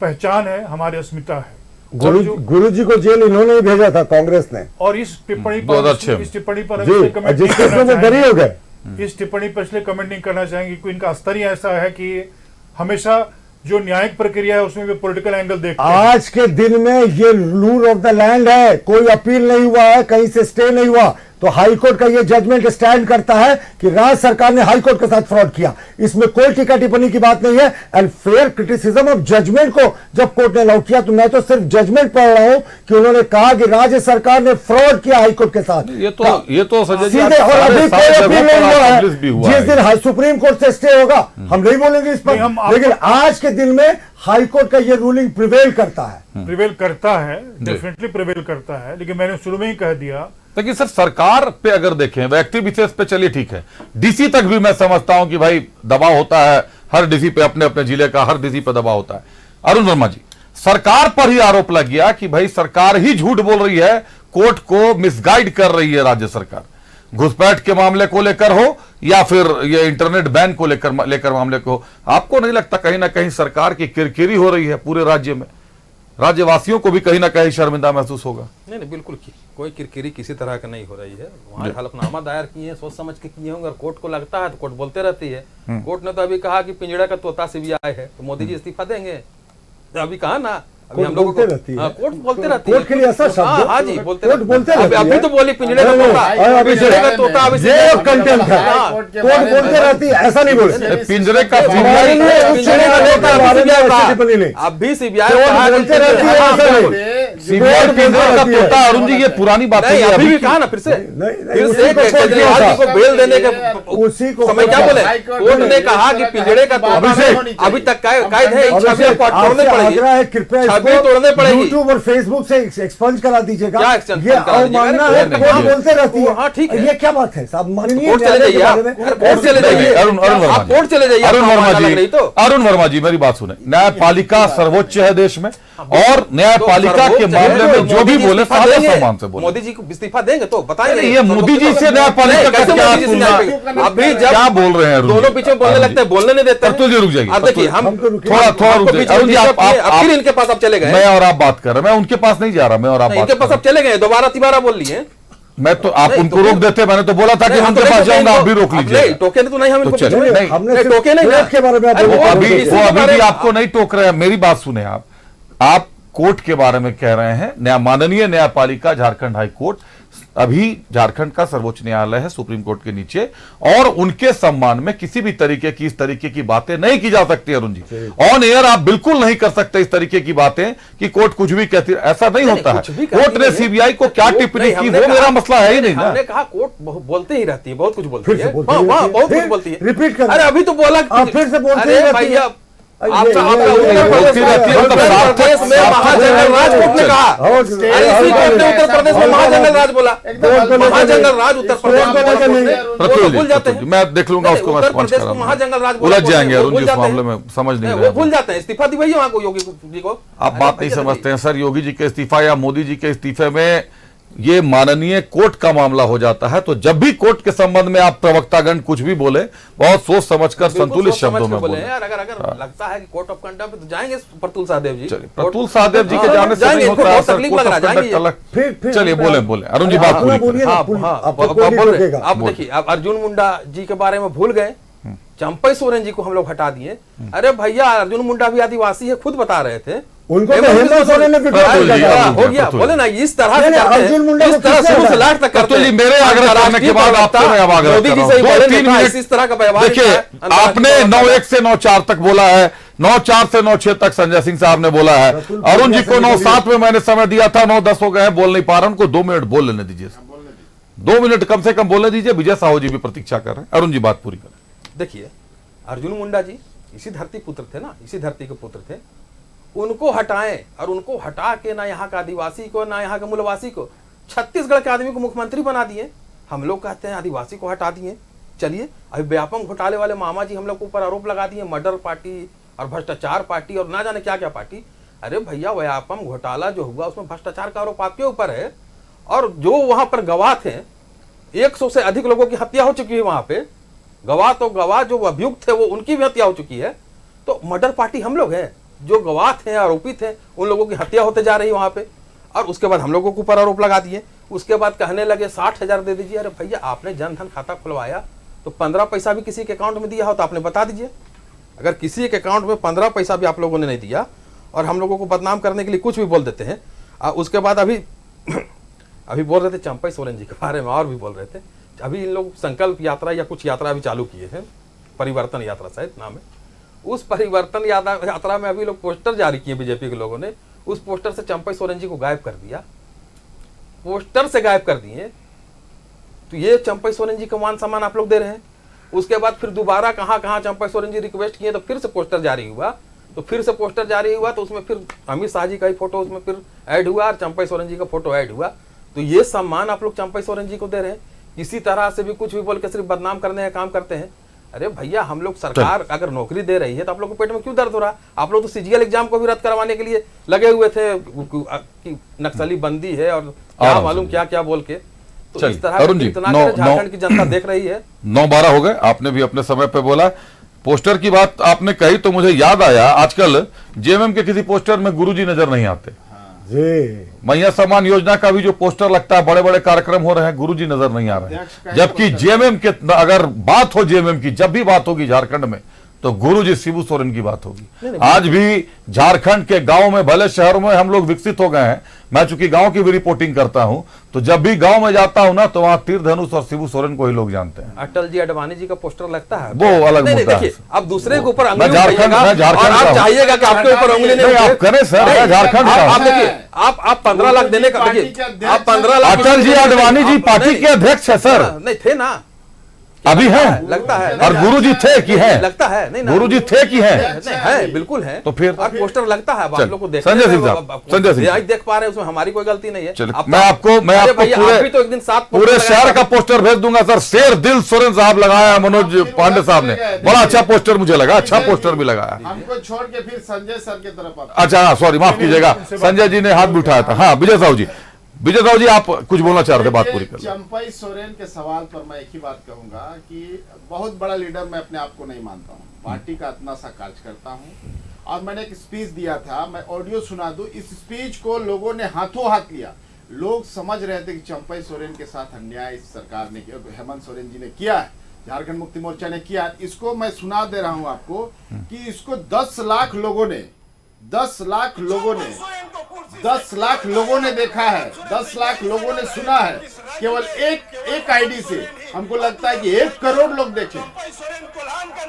पहचान है, हमारी अस्मिता है। गुरु जी को जेल इन्होंने ही भेजा था, कांग्रेस ने। और इस टिप्पणी पर बरी हो गए। इस टिप्पणी पर इसलिए कमेंट नहीं करना चाहेंगे क्योंकि इनका स्तर ही ऐसा है कि हमेशा जो न्यायिक प्रक्रिया है उसमें भी पॉलिटिकल एंगल देखते हैं। आज के दिन में ये रूल ऑफ द लैंड है, कोई अपील नहीं हुआ है, कहीं से स्टे नहीं हुआ, तो हाईकोर्ट का ये जजमेंट स्टैंड करता है कि राज्य सरकार ने हाईकोर्ट के साथ फ्रॉड किया। इसमें कोई टीका टिप्पणी की बात नहीं है। And fair criticism of judgement को जब कोर्ट ने अलाउ किया, तो मैं तो सिर्फ जजमेंट पढ़ रहा हूं कि उन्होंने कहा कि राज्य सरकार ने फ्रॉड किया हाईकोर्ट के साथ। ये तो संजय जी, सीधे, और अभी कोई अपील नहीं हुआ है। जिस दिन है। सुप्रीम कोर्ट से स्टे होगा हम नहीं बोलेंगे इस पर, लेकिन आज के दिन में हाईकोर्ट का ये रूलिंग प्रिवेल करता है। डेफिनेटली प्रिवेल करता है। लेकिन मैंने शुरू में ही कह दिया, लेकिन सर सरकार पे अगर देखें, व्यक्ति विशेष पे चलिए ठीक है, डीसी तक भी मैं समझता हूं कि भाई दबाव होता है, हर डीसी पे अपने अपने जिले का हर डीसी पे दबाव होता है। अरुण वर्मा जी, सरकार पर ही आरोप लग गया कि भाई सरकार ही झूठ बोल रही है, कोर्ट को मिसगाइड कर रही है राज्य सरकार, घुसपैठ के मामले को लेकर हो या फिर ये इंटरनेट बैन को लेकर मामले को। आपको नहीं लगता कहीं ना कहीं सरकार की किरकिरी हो रही है पूरे राज्य में? राज्यवासियों को भी कहीं ना कहीं शर्मिंदा महसूस होगा। नहीं, बिल्कुल कोई किरकिरी किसी तरह का नहीं हो रही है। वहाँ हलफनामा दायर किए हैं, सोच समझ के किए होंगे, कोर्ट को लगता है तो कोर्ट बोलते रहती है। कोर्ट ने तो अभी कहा कि पिंजड़े का तोता सीबीआई है, तो मोदी जी इस्तीफा देंगे। अभी कहा ना, अभी हम लोग बोलते रहती है, कोर्ट बोलते रहती है, कोर्ट के लिए ऐसा शब्द, हाँ जी, बोलते रहती है। अभी तो बोली पिंजड़े का तोता, पिंजड़े का तोता अभी कंटेंट है, कोर्ट बोलते रहती है, ऐसा नहीं बोले। पिंजरे का अभी सीबीआई बोलते रहती है, का तोता। अरुण जी, ये पुरानी बात है, अभी भी कहा ना, फिर से केजरीवाल को बेल देने का उसी को समय क्या बोले, कोर्ट ने कहा कि पिंजड़े का तोता अभी तक कैद है, तोड़ने पड़ेगी, तोड़ने पड़ेगी। यूट्यूब और फेसबुक से एक्सपंज करा दीजिएगा। क्या एक्सपंज ये अवमानना है, कोर्ट बोलते रहती है। हाँ ठीक है, ये क्या बात है साहब, माननीय कोर्ट चले जाइए, कोर्ट चले जाइए, कोर्ट चले जाइए। अरुण वर्मा जी मेरी बात सुने, न्यायपालिका सर्वोच्च है देश में, और न्यायपालिका के मामले में जो भी बोले सादे सम्मान से बोले। मोदी जी को इस्तीफा देंगे तो बताएंगे। ये मोदी जी से न्यायपालिका का क्या तुलना? अभी जब क्या बोल रहे हैं दोनों पीछे बोलने लगते हैं, बोलने नहीं देते। तो रुक जाइए, अब देखिए, हम थोड़ा रुक जाइए। अरुण जी, आप फिर इनके पास आप चले गए। मैं और आप बात कर रहे हैं, मैं उनके पास नहीं जा रहा, मैं और आप इनके पास आप चले गए, दोबारा तिबारा बोल लिए। मैं तो आप उनको रोक देते, मैंने तो बोला था कि उनके पास जाऊंगा, आप भी रोक लीजिए। टोके तो नहीं, हम इनको हमने टोके नहीं के बारे में अभी भी आपको नहीं टोक रहे हैं। मेरी बात सुने, आप कोर्ट के बारे में कह रहे हैं, माननीय न्यायपालिका झारखंड हाई कोर्ट अभी झारखंड का सर्वोच्च न्यायालय है, सुप्रीम कोर्ट के नीचे, और उनके सम्मान में किसी भी तरीके की इस तरीके की बातें नहीं की जा सकती। अरुण जी, ऑन एयर आप बिल्कुल नहीं कर सकते इस तरीके की बातें कि कोर्ट कुछ भी कहती है, ऐसा नहीं होता है। कोर्ट ने सीबीआई को क्या टिप्पणी की, वो मेरा मसला है ही नहीं ना। हमने कहा कोर्ट बोलते ही रहती है, बहुत कुछ बोलती है, बहुत कुछ बोलती है। रिपीट कर, अरे अभी तो बोला, फिर से बोलते अरे भैया, आपका उत्तर प्रदेश में महाजंगल राज कोर्ट ने कहा, इसी कोर्ट ने उत्तर प्रदेश में महाजंगल राज बोला, महाजंगल राज उत्तर प्रदेश भूल जाते हैं। मैं देख लूंगा उसको, मैं समझ कर महाजंगल राज उलझ जाएंगे अरुण जी, इस मामले में समझ नहीं रहे, भूल जाते हैं। इस्तीफा दी भैया वहां को, योगी जी को। आप बात नहीं समझते हैं सर, योगी जी के इस्तीफा या मोदी जी के इस्तीफे में ये माननीय कोर्ट का मामला हो जाता है। तो जब भी कोर्ट के संबंध में आप प्रवक्तागण कुछ भी बोले, बहुत सोच समझकर संतुलित शब्दों में बोले। यार अगर लगता है कि कोर्ट ऑफ कंडक्ट तो जाएंगे प्रतुल सहदेव जी। प्रतुल सहदेव जी के जाने से नहीं होता है सर, कोर्ट ऑफ कंडक्ट अलग। चलिए बोले अरुण जी, बात पूरी करें। अब देखिए, अब अर्जुन मुंडा जी के बारे में भूल गए, चंपई सोरेन जी को हम लोग हटा दिए। अरे भैया अर्जुन मुंडा भी आदिवासी है, खुद बता रहे थे। उनको तो हेमंत सोरेन ने विड्रॉ कर दिया। हो गया, बोले ना इस तरह से नहीं, करते हैं, अर्जुन मुंडा इस को तरह किसने शुरू से हटाया? लास्ट तक करते हैं। मेरे आग्रह करने के बाद आपको मैं अब आग्रह मोदी कर जी रहा से ही हूं। बोले 2-3 नहीं, मिनट इस तरह का व्यवहार देखिए, आपने 9:01 से 9:04 तक बोला है, 9:04 से 9:06 तक संजय सिंह साहब ने बोला है, अरुण जी को 9:07 में मैंने समय दिया था, 9:10 हो गए हैं, बोल नहीं पा रहा, उनको 2 मिनट बोल लेने दीजिए, 2 मिनट कम से कम बोलने दीजिए। विजय साहू जी भी प्रतीक्षा कर रहे हैं, अरुण जी बात पूरी करें। देखिए अर्जुन मुंडा जी इसी धरती पुत्र थे ना, इसी धरती के पुत्र थे। उनको हटाएं, और उनको हटा के ना यहाँ का आदिवासी को ना यहाँ के मूलवासी को, छत्तीसगढ़ के आदमी को मुख्यमंत्री बना दिए। हम लोग कहते हैं आदिवासी को हटा दिए। चलिए अभी व्यापम घोटाले वाले मामा जी हम लोग के ऊपर आरोप लगा दिए, मर्डर पार्टी और भ्रष्टाचार पार्टी और ना जाने क्या क्या पार्टी। अरे भैया व्यापम घोटाला जो हुआ उसमें भ्रष्टाचार का आरोप आपके ऊपर है, और जो वहां पर गवाह थे 100 से अधिक लोगों की हत्या हो चुकी है वहां पे। गवाह तो गवाह, जो अभियुक्त थे वो उनकी भी हत्या हो चुकी है। तो मर्डर पार्टी हम लोग हैं, जो गवाह थे आरोपी थे उन लोगों की हत्या होते जा रही वहां पे। और उसके बाद हम लोगों के ऊपर आरोप लगा दिए। उसके बाद कहने लगे 60,000 दे दीजिए। अरे भैया आपने जनधन खाता खुलवाया तो 15 पैसा भी किसी के अकाउंट में दिया हो तो आपने बता दीजिए। अगर किसी के अकाउंट में 15 पैसा भी आप लोगों ने नहीं दिया और हम लोगों को बदनाम करने के लिए कुछ भी बोल देते हैं। उसके बाद अभी अभी बोल रहे थे चंपई सोरेन जी के बारे में, और भी बोल रहे थे। अभी इन लोग संकल्प यात्रा या कुछ यात्रा अभी चालू किए हैं, परिवर्तन यात्रा शायद नाम है। उस परिवर्तन यात्रा में अभी लोग पोस्टर जारी किए बीजेपी के लोगों ने। उस पोस्टर से चंपई सोरेन जी को गायब कर दिया, पोस्टर से गायब कर दिए। तो ये चंपई सोरेन जी का मान सम्मान आप लोग दे रहे हैं। उसके बाद फिर दोबारा कहाँ कहाँ चंपई सोरेन जी रिक्वेस्ट किए तो फिर से पोस्टर जारी हुआ। तो फिर से पोस्टर जारी हुआ तो उसमें फिर अमित शाह जी का ही फोटो उसमें फिर ऐड हुआ और चंपई सोरेन जी का फोटो ऐड हुआ। तो ये सम्मान आप लोग चंपई सोरेन जी को दे रहे हैं। किसी तरह से भी कुछ भी बोल के सिर्फ बदनाम करने का काम करते हैं। अरे भैया हम लोग सरकार अगर नौकरी दे रही है तो आप लोग को पेट में क्यों दर्द हो रहा? आप लोग तो सीजीएल एग्जाम को भी रद्द करवाने के लिए लगे हुए थे कि नक्सली बंदी है और क्या मालूम क्या क्या बोल के। तो इस तरह झारखंड की जनता देख रही है। 9:12 हो गए, आपने भी अपने समय पे बोला। पोस्टर की बात आपने कही तो मुझे याद आया, आजकल जेएमएम के किसी पोस्टर में गुरुजी नजर नहीं आते। मैया सम्मान योजना का भी जो पोस्टर लगता है, बड़े बड़े कार्यक्रम हो रहे हैं, गुरुजी नजर नहीं आ रहे हैं। जबकि जेएमएम के अगर बात हो, जेएमएम की जब भी बात होगी झारखंड में तो गुरुजी शिबू सोरेन की बात होगी। आज भी झारखंड के गांव में, भले शहरों में हम लोग विकसित हो गए हैं, मैं चूंकि गांव की भी रिपोर्टिंग करता हूं, तो जब भी गांव में जाता हूं ना तो वहां तीर धनुष और शिबू सोरेन को ही लोग जानते हैं। अटल जी अडवाणी जी का पोस्टर लगता है, वो अलग मुद्दा है। अब दूसरे के ऊपर मैं झारखंड आप चाहिएगा कि आपके ऊपर उंगली नहीं आप करें सर, मैं झारखंड आप देखिए, आप 15 लाख देने का, देखिए आप 15 लाख। अटल जी अडवाणी जी पार्टी के अध्यक्ष है सर, नहीं थे ना, अभी है, लगता है। और गुरुजी थे कि है, लगता है नहीं ना, गुरुजी थे कि है, नहीं है, बिल्कुल है। तो फिर और पोस्टर लगता है, आप लोग को देख संजय सिंह साहब, संजय सिंह देख पा रहे हैं, उसमें हमारी कोई गलती नहीं है। मैं आपको पूरे शहर का पोस्टर भेज दूंगा सर। शेर दिल सोरेन साहब लगाया, मनोज पांडे साहब ने, बड़ा अच्छा पोस्टर मुझे लगा, अच्छा पोस्टर भी लगाया। हमको छोड़ के फिर संजय सर की तरफ। अच्छा हाँ, सॉरी माफ कीजिएगा, संजय जी ने हाथ भी उठाया था। हाँ विजय साहू जी, विजय साहू जी आप कुछ बोलना चाह रहे थे, बात पूरी कर। चंपई सोरेन के सवाल पर मैं एक ही बात कहूंगा कि बहुत बड़ा लीडर मैं अपने आप को नहीं मानता हूं, पार्टी का इतना सा कार्य करता हूं। और मैंने एक स्पीच दिया था, मैं ऑडियो सुना दूं। इस स्पीच को लोगों ने हाथों हाथ लिया। लोग समझ रहे थे कि चंपई सोरेन के साथ अन्याय इस सरकार ने किया, हेमंत सोरेन जी ने किया है, झारखंड मुक्ति मोर्चा ने किया। इसको मैं सुना दे रहा हूं आपको कि इसको 10 लाख लोगों ने 10 लाख लोगों ने देखा है, 10 लाख लोगों ने सुना है, केवल एक आईडी से। हमको लगता है कि 1 करोड़ लोग देखे।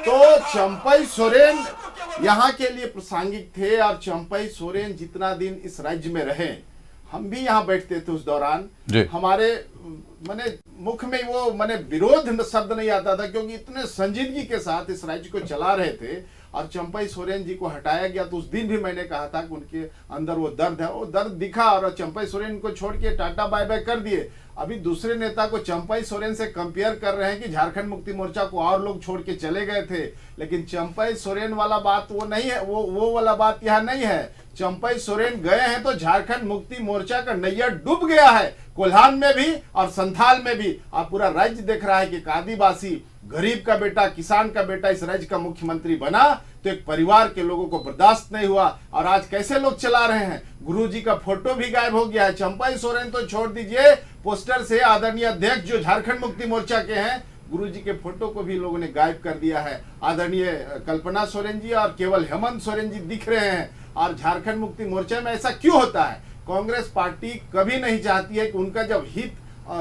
तो चंपई सोरेन यहाँ के लिए प्रासंगिक थे। और चंपई सोरेन जितना दिन इस राज्य में रहे, हम भी यहाँ बैठते थे, उस दौरान हमारे माने मुख में वो माने विरोध शब्द नहीं आता था, क्योंकि इतने संजीदगी के साथ इस राज्य को चला रहे थे। और चंपई सोरेन जी को हटाया गया तो उस दिन भी मैंने कहा था कि उनके अंदर वो दर्द है, वो दर्द दिखा। और चंपई सोरेन को छोड़ के टाटा बाय बाय कर दिए। अभी दूसरे नेता को चंपई सोरेन से कंपेयर कर रहे हैं कि झारखंड मुक्ति मोर्चा को और लोग छोड़ के चले गए थे, लेकिन चंपई सोरेन वाला बात वो नहीं है, वो वाला बात यहाँ नहीं है। चंपई सोरेन गए हैं तो झारखंड मुक्ति मोर्चा का नैया डूब गया है, कोल्हान में भी और संथाल में भी। आप पूरा राज्य देख रहा है कि आदिवासी गरीब का बेटा, किसान का बेटा इस राज्य का मुख्यमंत्री बना, तो एक परिवार के लोगों को बर्दाश्त नहीं हुआ। और आज कैसे लोग चला रहे हैं, गुरुजी का फोटो भी गायब हो गया है। चंपई सोरेन तो छोड़ दीजिए, पोस्टर से आदरणीय अध्यक्ष जो झारखंड मुक्ति मोर्चा के हैं, गुरुजी के फोटो को भी लोगों ने गायब कर दिया है। आदरणीय कल्पना सोरेन जी और केवल हेमंत सोरेन जी दिख रहे हैं। और झारखंड मुक्ति मोर्चा में ऐसा क्यों होता है? कांग्रेस पार्टी कभी नहीं चाहती है कि उनका जब हित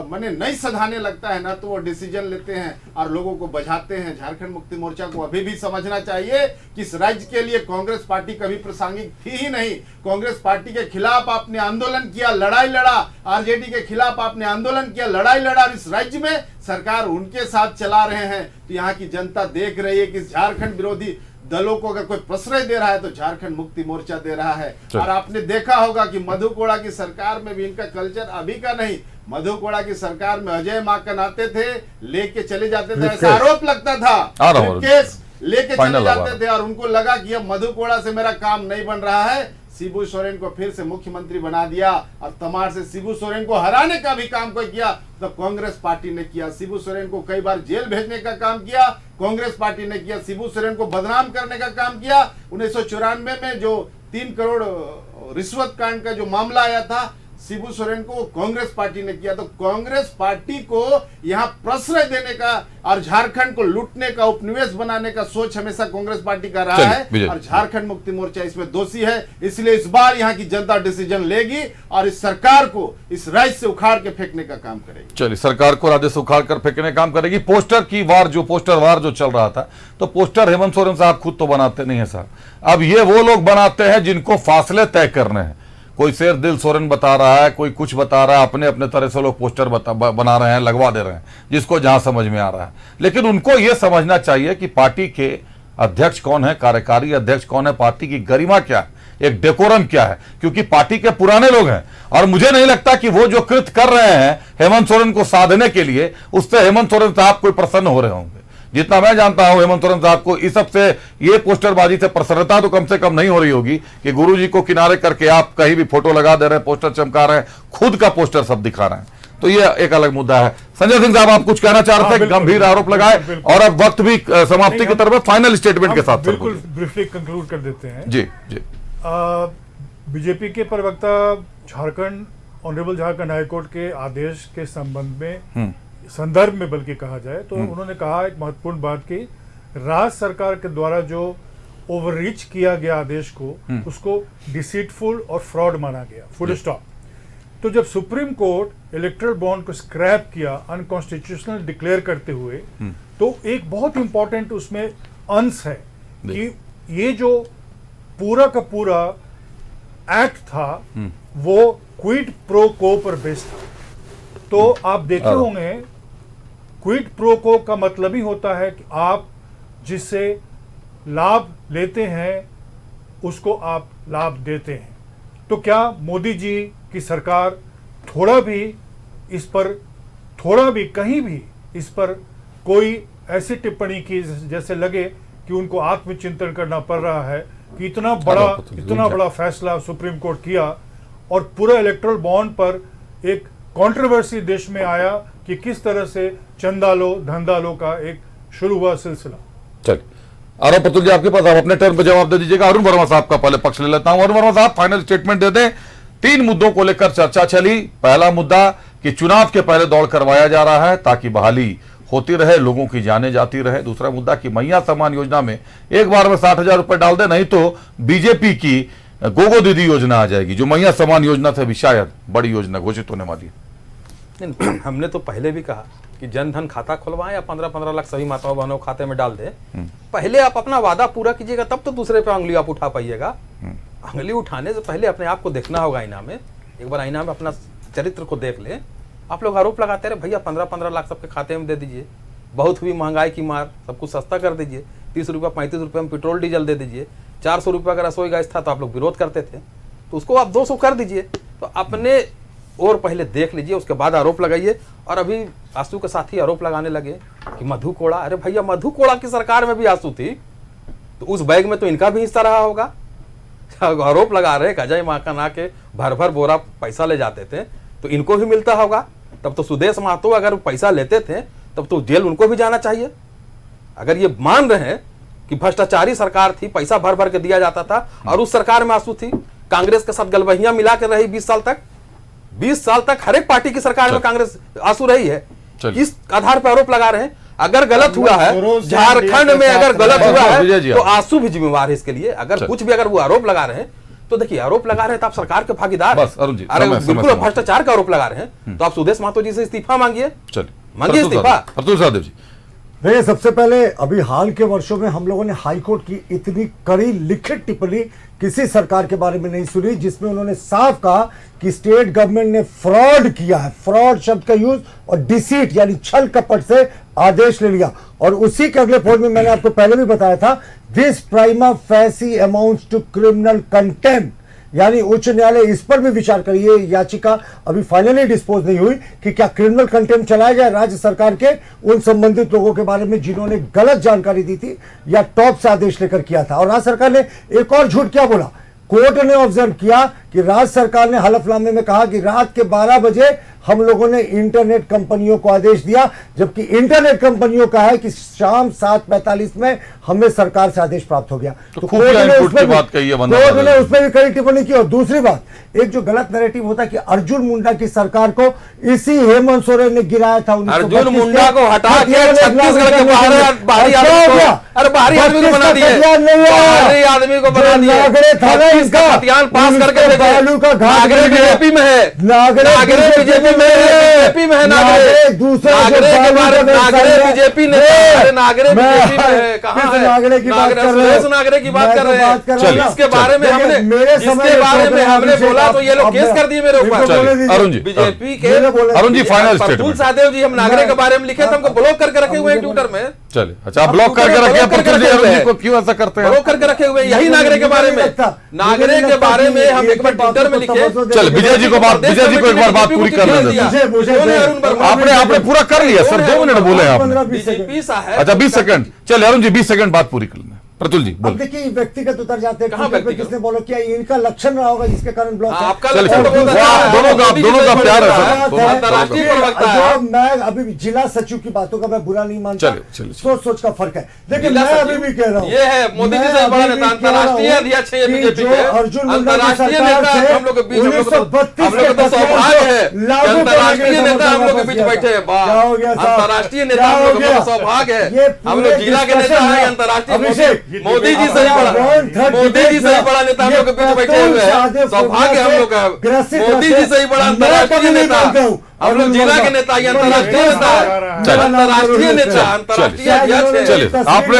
मने नहीं सधाने लगता है ना, तो वो डिसीजन लेते हैं और लोगों को बजाते हैं। झारखंड मुक्ति मोर्चा को अभी भी समझना चाहिए कि इस राज्य के लिए कांग्रेस पार्टी कभी प्रासंगिक थी ही नहीं। कांग्रेस पार्टी के खिलाफ आपने आंदोलन किया, लड़ाई लड़ा, आरजेडी के खिलाफ आपने आंदोलन किया, लड़ाई लड़ा, और इस राज्य में सरकार उनके साथ चला रहे हैं। तो यहाँ की जनता देख रही है कि झारखंड विरोधी दलों को अगर कोई प्रश्रय दे रहा है तो झारखंड मुक्ति मोर्चा दे रहा है। और आपने देखा होगा कि मधु कोड़ा की सरकार में भी इनका कल्चर अभी का नहीं। मधु कोड़ा की सरकार में अजय माकन आते थे, लेके चले जाते थे, ऐसा आरोप लगता था, केस लेके चले जाते थे, और उनको लगा कि अब मधु कोड़ा से मेरा काम नहीं बन रहा है। शिबू सोरेन को फिर से मुख्यमंत्री बना दिया और तमार से शिबू सोरेन को हराने का भी काम कोई किया तो कांग्रेस पार्टी ने किया। शिबू सोरेन को कई बार जेल भेजने का काम किया, कांग्रेस पार्टी ने किया। शिबू सोरेन को बदनाम करने का काम किया। 1994 में जो 3 करोड़ रिश्वत कांड का जो मामला आया था, शिबू सोरेन को कांग्रेस पार्टी ने किया। तो कांग्रेस पार्टी को यहाँ प्रश्रय देने का और झारखंड को लूटने का, उपनिवेश बनाने का सोच हमेशा कांग्रेस पार्टी का रहा है, और झारखंड मुक्ति मोर्चा इसमें दोषी है। इसलिए इस बार यहाँ की जनता डिसीजन लेगी और इस सरकार को इस राज्य से उखाड़ के फेंकने का काम करेगी। चलिए, सरकार को राज्य से उखाड़ कर फेंकने का काम करेगी। पोस्टर की वार जो चल रहा था, तो पोस्टर हेमंत सोरेन साहब खुद तो बनाते नहीं है साहब। अब ये वो लोग बनाते हैं जिनको फासले तय करने हैं। कोई शेर दिल सोरेन बता रहा है, कोई कुछ बता रहा है, अपने अपने तरह से लोग पोस्टर बना रहे हैं, लगवा दे रहे हैं, जिसको जहां समझ में आ रहा है। लेकिन उनको यह समझना चाहिए कि पार्टी के अध्यक्ष कौन है, कार्यकारी अध्यक्ष कौन है, पार्टी की गरिमा क्या है, एक डेकोरम क्या है, क्योंकि पार्टी के पुराने लोग हैं। और मुझे नहीं लगता कि वो जो कृत्य कर रहे हैं हेमंत सोरेन को साधने के लिए, उससे हेमंत सोरेन साहब कोई प्रसन्न हो रहे होंगे। जितना मैं जानता हूं हेमंत सोरेन साहब को इस सबसे, ये पोस्टरबाजी से प्रसन्नता तो कम से कम नहीं हो रही होगी कि गुरुजी को किनारे करके आप कहीं भी फोटो लगा दे रहे हैं, पोस्टर चमका रहे हैं, खुद का पोस्टर सब दिखा रहे हैं। तो ये एक अलग मुद्दा है। संजय सिंह साहब, आप कुछ कहना चाह रहे थे? गंभीर आरोप लगाए और अब वक्त भी समाप्ति की तरफ, फाइनल स्टेटमेंट के साथ बिल्कुल ब्रीफली कंक्लूड कर देते हैं। जी जी। बीजेपी के प्रवक्ता ऑनरेबल झारखंड हाईकोर्ट के आदेश के संबंध में, संदर्भ में बल्कि कहा जाए तो उन्होंने कहा एक महत्वपूर्ण बात की, राज्य सरकार के द्वारा जो ओवररीच किया गया आदेश को, उसको डिसीटफुल और फ्रॉड माना गया, फुल स्टॉप। तो जब सुप्रीम कोर्ट इलेक्टोरल बॉन्ड को स्क्रैप किया अनकॉन्स्टिट्यूशनल डिक्लेयर करते हुए, तो एक बहुत इंपॉर्टेंट उसमें अंश है कि ये जो पूरा का पूरा एक्ट था वो क्विड प्रो को पर बेस्ड था। तो आप देखे होंगे क्विड प्रो को का मतलब ही होता है कि आप जिससे लाभ लेते हैं उसको आप लाभ देते हैं। तो क्या मोदी जी की सरकार थोड़ा भी कहीं भी इस पर कोई ऐसी टिप्पणी की जैसे लगे कि उनको आत्मचिंतन करना पड़ रहा है कि इतना बड़ा फैसला सुप्रीम कोर्ट किया और पूरा इलेक्टोरल बॉन्ड पर एक कंट्रोवर्सी देश में आया कि किस तरह से चंदा लो धंधा लो का एक शुरू हुआ सिलसिला। चलिए, आरोप प्रतुल जी आपके पास, आप अपने टर्न पर जवाब दे दीजिएगा। अरुण वर्मा साहब का पहले पक्ष ले लेता हूं। अरुण वर्मा साहब, फाइनल स्टेटमेंट दे दें। 3 मुद्दों को लेकर चर्चा चली। पहला मुद्दा कि चुनाव के पहले दौड़ करवाया जा रहा है ताकि बहाली होती रहे, लोगों की जाने जाती रहे। दूसरा मुद्दा कि मैया सम्मान योजना में एक बार में 60,000 रुपए डाल दे, नहीं तो बीजेपी की गोगो दीदी योजना आ जाएगी, जो मैया सम्मान योजना से भी शायद बड़ी योजना घोषित होने वाली है। हमने तो पहले भी कहा कि जनधन खाता खुलवाएं या 15-15 लाख सभी माताओं बहनों खाते में डाल दे। पहले आप अपना वादा पूरा कीजिएगा, तब तो दूसरे पे उंगली आप उठा पाइएगा। उंगली उठाने से पहले अपने आप को देखना होगा आईना में। एक बार आईना में अपना चरित्र को देख ले। आप लोग आरोप लगाते रहे भैया 15-15 लाख सबके खाते में दे दीजिए, बहुत हुई महंगाई की मार, सब कुछ सस्ता कर दीजिए, 30 रुपये 35 रुपये में पेट्रोल डीजल दे दीजिए, 400 रुपये अगर रसोई गैस था तो आप लोग विरोध करते थे, तो उसको आप 200 कर दीजिए। तो अपने और पहले देख लीजिए, उसके बाद आरोप लगाइए। और अभी आंसू के साथी आरोप लगाने लगे कि मधु कोड़ा, अरे भैया मधु कोड़ा की सरकार में भी आंसू थी, तो उस बैग में तो इनका भी हिस्सा रहा होगा। आरोप लगा रहे अजय माकन आके भर भर बोरा पैसा ले जाते थे तो इनको भी मिलता होगा। तब तो सुदेश महतो अगर पैसा लेते थे तब तो जेल उनको भी जाना चाहिए। अगर ये मान रहे हैं कि भ्रष्टाचारी सरकार थी, पैसा भर भर के दिया जाता था और उस सरकार में आंसू थी, कांग्रेस के साथ गलबहियां मिला के रही 20 साल तक हर एक पार्टी की सरकार में कांग्रेस आंसू रही है। इस आधार पर आरोप लगा रहे हैं। अगर गलत हुआ है, शुरू से झारखंड में NDA अगर के गलत साथ हुआ विजय है जी, तो आंसू भी जिम्मेवार है इसके लिए। अगर कुछ भी अगर वो आरोप लगा रहे हैं तो देखिए, आरोप लगा रहे हैं तो आप सरकार के भागीदार हैं। बस, अरुण जी, अरे समय, बिल्कुल समय। भ्रष्टाचार का आरोप लगा रहे हैं तो आप सुदेश महतो जी से इस्तीफा मांगिए, चलिए मांगिए इस्तीफा। प्रतुल सहदेव जी, देखिए, सबसे पहले अभी हाल के वर्षों में हम लोगों ने हाईकोर्ट की इतनी कड़ी लिखित टिप्पणी किसी सरकार के बारे में नहीं सुनी जिसमें उन्होंने साफ कहा कि स्टेट गवर्नमेंट ने फ्रॉड किया है। फ्रॉड शब्द का यूज और डिसीट यानी छल कपट से आदेश ले लिया। और उसी के अगले फोन में मैंने आपको पहले भी बताया था, this prima facie amounts to criminal contempt, यानी उच्च न्यायालय इस पर भी विचार करिए। याचिका अभी फाइनली डिस्पोज नहीं हुई कि क्या क्रिमिनल कंटेम्प्ट चलाया जाए राज्य सरकार के उन संबंधित लोगों के बारे में जिन्होंने गलत जानकारी दी थी या टॉप से आदेश लेकर किया था। और राज्य सरकार ने एक और झूठ क्या बोला, कोर्ट ने ऑब्जर्व किया कि राज्य सरकार ने हलफनामे में कहा कि रात के 12 बजे हम लोगों ने इंटरनेट कंपनियों को आदेश दिया, जबकि इंटरनेट कंपनियों का है कि शाम 7:45 में हमें सरकार से आदेश प्राप्त हो गया। तो खुफिया इनपुट की बात कही है वंदना कोर्ट ने मातरम। उसमें भी कड़ी टिप्पणी की। और दूसरी बात, एक जो गलत नैरेटिव होता है कि अर्जुन मुंडा की सरकार को इसी हेमंत सोरेन ने गिराया था। अर्जुन मुंडा को हटा के छत्तीसगढ़ के बाहरी आदमी को, अरे बाहरी आदमी को बना दिए, बाहरी आदमी को बना दिए। नागरे था ना इसका खतियान पास करके भेजे। बालू का घाट नागरे बीजेपी में है, नागरे बीजेपी में है, बीजेपी में है नागरे। दूसरे नागरे के बारे में नागरे बीजेपी ने, अरे नागरे बीजेपी में है, कहाँ है नागरे की बात कर रहे सुरेश हैं, नागरे की बात कर रहे हैं। चलिए, इसके बारे में हमने, जिसके बारे में हमने बोला तो ये लोग केस कर दिए मेरे ऊपर। चलिए, अरुण जी, बीजेपी के अरुण जी, फाइनल प्रतुल स्टेटमेंट। सहदेव जी हम नागरे के बारे में लिखे थे, हमको ब्लॉक करके रखे हुए हैं ट्विटर में। चलिए, अच्छा, आप ब्लॉक करके रखे हैं प्रतुल जी, अरुण जी को क्यों ऐसा करते हैं? ब्लॉक करके रखे हुए हैं यही नागरे के बारे में। नागरे के बारे में हम एक बार ट्विटर में लिखे। चल, विजय जी को एक बार बात पूरी कर लेते हैं। आपने पूरा कर लिया सर, 2 मिनट बोले आपने। बीजेपी साहब, अच्छा, 20 सेकंड, चल अरुण जी 20 सेकंड बात पूरी कर लेना। प्रतुल जी अब बोलिए। देखिए, व्यक्तिगत उतर जाते हैं, कहाँ ट्विटर पे व्यक्तिगत? किसने बोलो किया, इनका लक्षण रहा होगा जिसके कारण ब्लॉक है। आपका चलिए, लक्षण तो बहुत अच्छा है। दोनों का प्यार है सर, बात दोनों का अंतर्राष्ट्रीय प्यार है। प्रवक्ता है। जो मैं अभी जिला सचिव की बातों का मैं बुरा नहीं मानता, चलिए। सोच का फर्क है। लेकिन जिला मैं सचिव, अभी भी कह रहा हूँ, ये है मोदी जी से बड़ा नेता, अंतर्राष्ट्रीय अध्यक्ष है बीजेपी के, अंतर्राष्ट्रीय नेता हम लोग के बीच, हम लोग को तो सौभाग्य है, अंतर्राष्ट्रीय नेता हम लोग के बीच बैठे हैं। अंतर्राष्ट्रीय नेता हम लोग का सौभाग्य है, हम लोग जिला के नेता है, अंतर्राष्ट्रीय मोदी जी से बड़ा, मोदी जी से बड़ा नेता हम लोग के बीच बैठे हुए हैं। सौभाग्य हम लोग का, मोदी जी से ही बड़ा अंतर्राष्ट्रीय नेता, हम लोग जिला के नेता, अंतर्राष्ट्रीय नेता, अंतर्राष्ट्रीय नेता, अंतर्राष्ट्रीय अध्यक्ष है। चलिए, आपने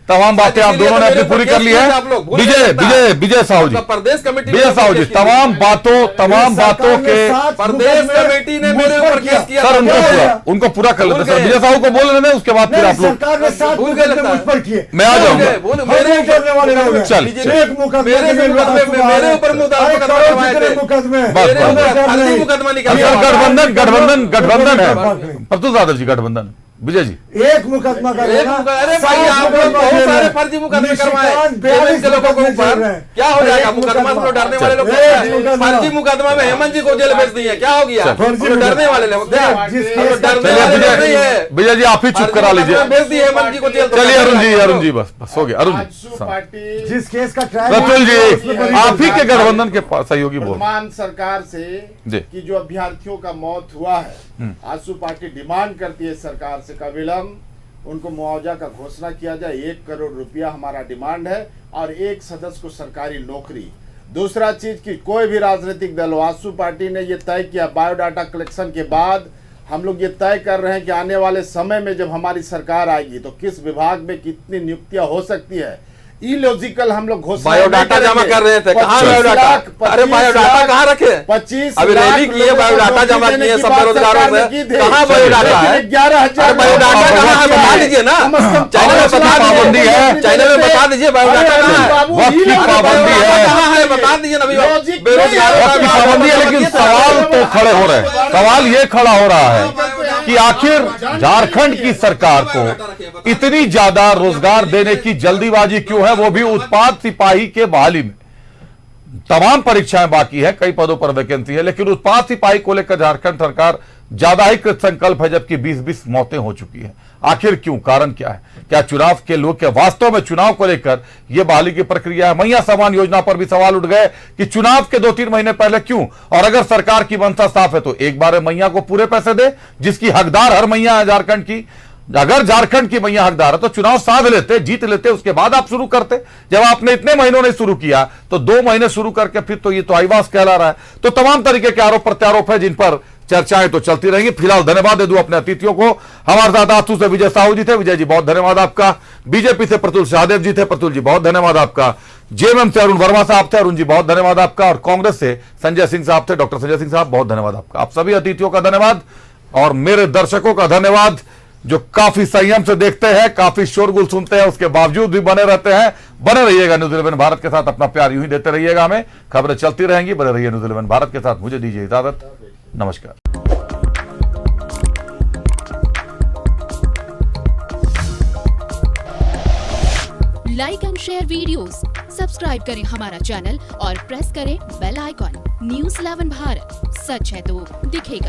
तमाम बातें आप दोनों ने अपनी पूरी कर ली है। विजय साहू जी, प्रदेश कमेटी, विजय साहू जी, तमाम बातों के प्रदेश कमेटी ने मेरे ऊपर केस किया। सर उनको पूरा कर लेते सर, विजय साहू को बोल रहे हैं, उसके बाद फिर आप लोग, सरकार ने 7 भूल गए मुकदमे लगता है। मुझ पर किए। मैं आ जाऊंगा। मेरे ऊपर मुकदमे गठबंधन है प्रतुल यादव जी, गठबंधन विजय जी, एक मुकदमा का अरे भाई आप लोग बहुत सारे फर्जी मुकदमे करवाए हेमंत के लोगों के ऊपर, क्या हो जाएगा? मुकदमा से डरने वाले लोग, फर्जी मुकदमा में हेमंत जी को जेल भेज दिए, क्या हो गया? डरने वाले लोग, डरने वाले लोग नहीं है। विजय जी आप ही चुप करा लीजिए, भेज दिए हेमंत जी को जेल। चलिए अरुण जी बस हो गया। अरुण जी, पार्टी जिस केस का ट्रायल, प्रतुल जी आप ही के गठबंधन के सहयोगी बोल, वर्तमान सरकार से जी। कि जो अभ्यर्थियों का मौत हुआ है, आजसू पार्टी डिमांड करती है सरकार से का विलंब, उनको मुआवजा का घोषणा किया जाए। 1 करोड़ रुपया हमारा डिमांड है और एक सदस्य को सरकारी नौकरी। दूसरा चीज कि कोई भी राजनीतिक दल, आजसू पार्टी ने ये तय किया, बायोडाटा कलेक्शन के बाद हम लोग ये तय कर रहे हैं कि आने वाले समय में जब हमारी सरकार आएगी तो किस विभाग में कितनी नियुक्तियां हो सकती है। इलॉजिकल हम लोग घोषणा बायोडाटा जमा कर रहे थे, कहाँ बायोडाटा? अरे बायोडाटा कहाँ रखे? 25 अभी रैली किए, बायोडाटा जमा किए सब बेरोजगारों से, कहाँ बायोडाटा है? 11,000 बायोडाटा कहाँ है? बता दीजिए ना, चैनल में बता पाबंदी दीजिए, है, चैनल में बता दीजिए बायोडाटा कहाँ है? वक्त की पाबंदी है, कहाँ है बता दीजिए ना। वक्त की पाबंदी है, लेकिन सवाल तो खड़े हो रहे हैं। सवाल ये खड़ा हो रहा है कि आखिर झारखंड की सरकार को इतनी ज्यादा रोजगार देने की जल्दीबाजी क्यों है, वो भी उत्पाद सिपाही के बहाली में। तमाम परीक्षाएं बाकी है, कई पदों पर वैकेंसी है, लेकिन उत्पाद सिपाही को लेकर झारखंड सरकार ज्यादा ही कृत संकल्प है, जबकि 20-20 मौतें हो चुकी हैं। आखिर क्यों? कारण क्या है? क्या चुनाव के लोग, क्या वास्तव में चुनाव को लेकर यह बहाली की प्रक्रिया है? मैया सम्मान योजना पर भी सवाल उठ गए कि चुनाव के 2-3 महीने पहले क्यों? और अगर सरकार की मंशा साफ है तो एक बार मैया को पूरे पैसे दे, जिसकी हकदार हर मैया है झारखंड की। अगर झारखंड की मैया हकदार है तो चुनाव साध लेते, जीत लेते, उसके बाद आप शुरू करते। जब आपने इतने महीनों ने शुरू किया तो 2 महीने शुरू करके फिर तो ये तो आईवास कहला रहा है। तो तमाम तरीके के आरोप प्रत्यारोप है जिन पर चर्चाएं तो चलती रहेंगी। फिलहाल धन्यवाद दे दूं अपने अतिथियों को। हमारे साथ आतू से विजय साहू जी थे, विजय जी बहुत धन्यवाद आपका। बीजेपी से प्रतुल शाहदेव जी थे, प्रतुल जी बहुत धन्यवाद आपका। जेएमएम से अरुण वर्मा साहब थे, अरुण जी बहुत धन्यवाद आपका। और कांग्रेस से संजय सिंह साहब थे, डॉक्टर संजय सिंह साहब बहुत धन्यवाद आपका। आप सभी अतिथियों का धन्यवाद और मेरे दर्शकों का धन्यवाद जो काफी संयम से देखते हैं, काफी शोरगुल सुनते हैं, उसके बावजूद भी बने रहते हैं। बने रहिएगा न्यूज़ 11 भारत के साथ, अपना प्यार यूं ही देते रहिएगा हमें। खबरें चलती रहेंगी, बने रहिए न्यूज़ 11 भारत के साथ। मुझे दीजिए इजाजत, नमस्कार। Like and share videos, subscribe करें हमारा चैनल और प्रेस करें बेल आइकॉन। न्यूज़ 11 भारत, सच है तो दिखेगा।